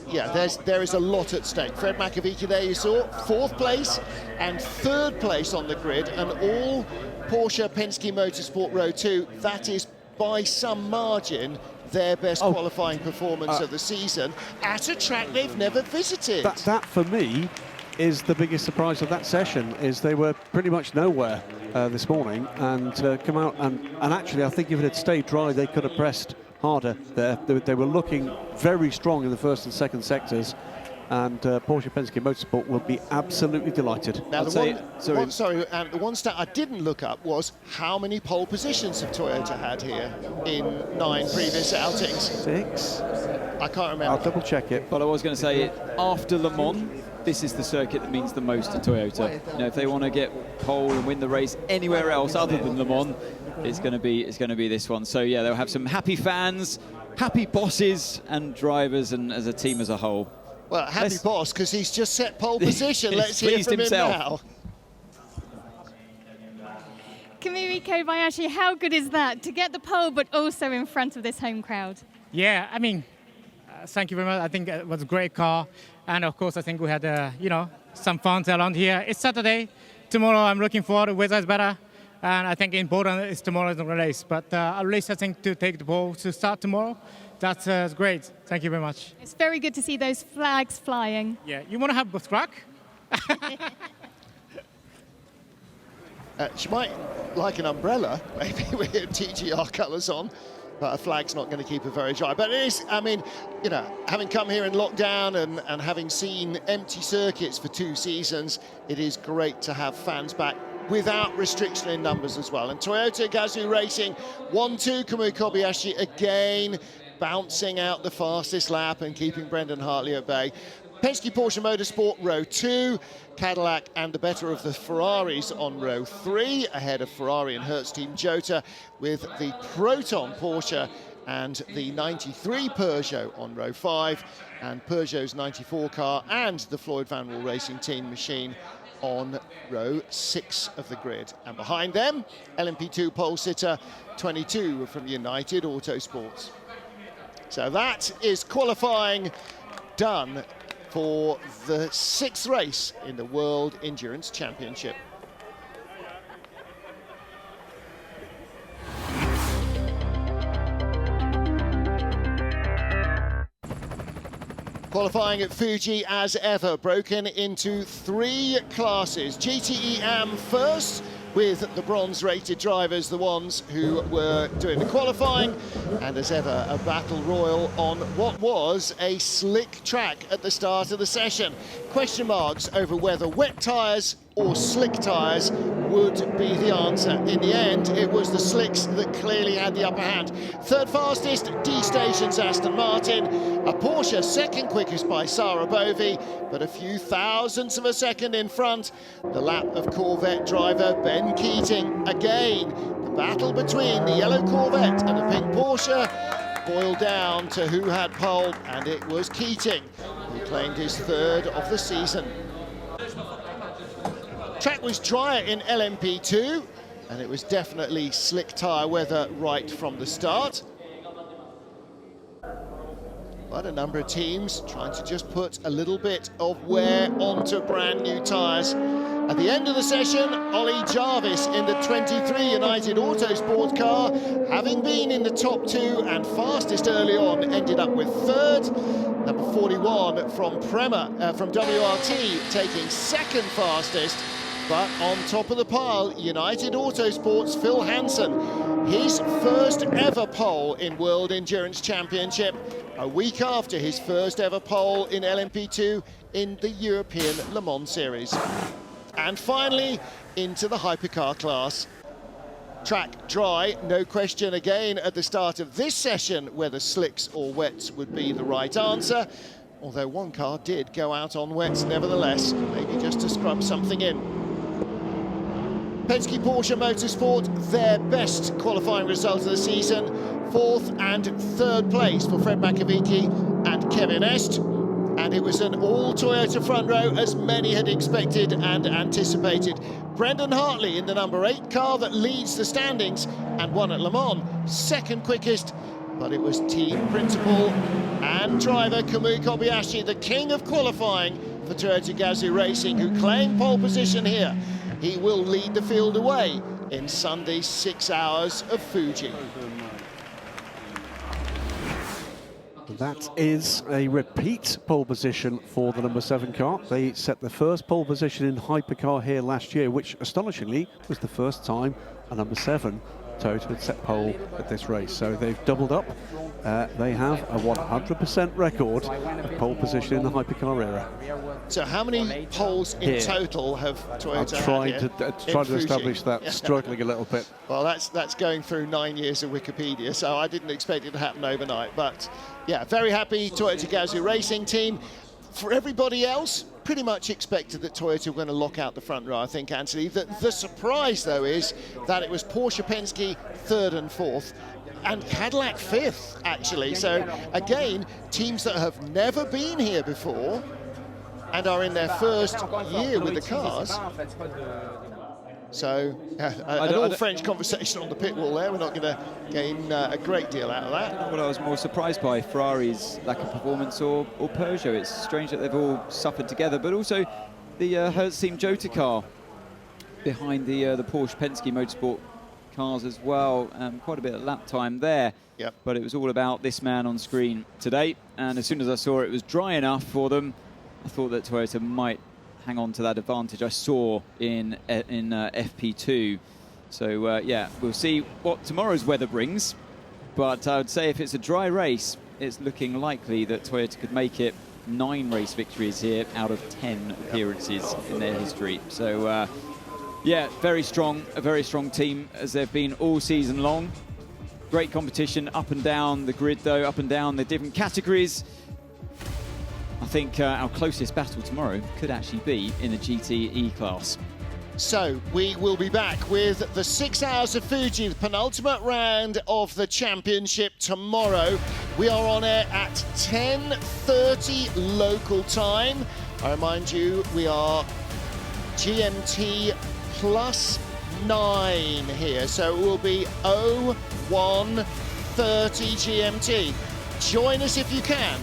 yeah, there is a lot at stake. Fred Makovic there you saw, 4th place and 3rd place on the grid, and all Porsche Penske Motorsport Row 2. That is by some margin their best qualifying performance of the season at a track they've never visited. That for me is the biggest surprise of that session, is they were pretty much nowhere this morning and come out and actually I think if it had stayed dry they could have pressed harder there. They were looking very strong in the 1st and 2nd sectors, and Porsche Penske Motorsport will be absolutely delighted. Now, the one stat I didn't look up was how many pole positions have Toyota had here in 9 previous outings? 6? I can't remember. I'll double check it. But I was going to say, after Le Mans, this is the circuit that means the most to Toyota. You know, if they want to get pole and win the race anywhere else other than Le Mans, it's going to be this one. So yeah, they'll have some happy fans, happy bosses and drivers, and as a team as a whole. Well, happy boss, because he's just set pole position. Let's hear from him now. Kamui Kobayashi, how good is that to get the pole, but also in front of this home crowd? Yeah, I mean, thank you very much. I think it was a great car, and of course, I think we had some fun around here. It's Saturday. Tomorrow, I'm looking forward. The weather is better, and I think important is tomorrow's race. But at least I think to take the pole to start tomorrow. That's great. Thank you very much. It's very good to see those flags flying. Yeah, you want to have a track? She might like an umbrella, maybe with TGR colours on, but a flag's not going to keep her very dry. But it is, I mean, you know, having come here in lockdown and having seen empty circuits for 2 seasons, it is great to have fans back without restriction in numbers as well. And Toyota Gazoo Racing 1-2, Kamui Kobayashi again bouncing out the fastest lap and keeping Brendan Hartley at bay. Penske Porsche Motorsport Row 2, Cadillac and the better of the Ferraris on Row 3, ahead of Ferrari and Hertz Team Jota, with the Proton Porsche and the 93 Peugeot on Row 5, and Peugeot's 94 car and the Floyd Van Wall Racing Team machine on Row 6 of the grid. And behind them, LMP2 pole sitter 22 from United Autosports. So that is qualifying done for the 6th race in the World Endurance Championship. Qualifying at Fuji as ever, broken into 3 classes. GTE Am first, with the bronze-rated drivers, the ones who were doing the qualifying, and as ever, a battle royal on what was a slick track at the start of the session. Question marks over whether wet tyres or slick tyres would be the answer. In the end, it was the slicks that clearly had the upper hand. 3rd fastest, D-Station's Aston Martin. A Porsche 2nd quickest by Sarah Bovey, but a few thousandths of a second in front. The lap of Corvette driver Ben Keating. Again, the battle between the yellow Corvette and the pink Porsche boiled down to who had pole, and it was Keating, who claimed his 3rd of the season. Track was drier in LMP2, and it was definitely slick tyre weather right from the start. But a number of teams trying to just put a little bit of wear onto brand new tyres. At the end of the session, Ollie Jarvis in the 23 United Autosport car, having been in the top 2 and fastest early on, ended up with 3rd. Number 41 from from WRT taking 2nd fastest. But on top of the pile, United Autosport's Phil Hansen, his first ever pole in World Endurance Championship, a week after his first ever pole in LMP2 in the European Le Mans Series. And finally, into the hypercar class. Track dry, no question again at the start of this session whether slicks or wets would be the right answer. Although one car did go out on wets nevertheless, maybe just to scrub something in. Penske Porsche Motorsport, their best qualifying result of the season. 4th and 3rd place for Fred McAveety and Kevin Est. And it was an all-Toyota front row, as many had expected and anticipated. Brendan Hartley in the number 8 car that leads the standings and won at Le Mans, 2nd quickest. But it was team principal and driver Kamui Kobayashi, the king of qualifying for Toyota Gazoo Racing, who claimed pole position here. He will lead the field away in Sunday's 6 Hours of Fuji. That is a repeat pole position for the number 7 car. They set the first pole position in Hypercar here last year, which astonishingly was the first time a number 7 Toyota had set pole at this race. So they've doubled up. They have a 100% record of pole position in the Hypercar era. So how many poles in total have Toyota I'm trying to establish that, struggling a little bit. Well, that's going through 9 years of Wikipedia, so I didn't expect it to happen overnight. But yeah, very happy Toyota Gazoo Racing team. For everybody else, pretty much expected that Toyota were going to lock out the front row, I think, Anthony. The surprise, though, is that it was Porsche Penske 3rd and 4th, and Cadillac 5th, actually. So, again, teams that have never been here before and are in their first year with the cars. So, an all-French conversation on the pit wall there. We're not going to gain a great deal out of that. What I was more surprised by, Ferrari's lack of performance or Peugeot. It's strange that they've all suffered together, but also the Hertz Team Jota car behind the Porsche Penske Motorsport cars as well. Quite a bit of lap time there. Yep. But it was all about this man on screen today. And as soon as I saw it was dry enough for them, I thought that Toyota might hang on to that advantage I saw in FP2. So yeah, we'll see what tomorrow's weather brings. But I would say if it's a dry race, it's looking likely that Toyota could make it 9 race victories here out of 10 appearances in their history. So yeah, a very strong team as they've been all season long. Great competition up and down the grid though, up and down the different categories. I think our closest battle tomorrow could actually be in the GTE class. So we will be back with the 6 Hours of Fuji, the penultimate round of the championship tomorrow. We are on air at 10:30 local time. I remind you, we are GMT +9 here, so it will be 01:30 GMT. Join us if you can.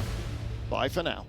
Bye for now.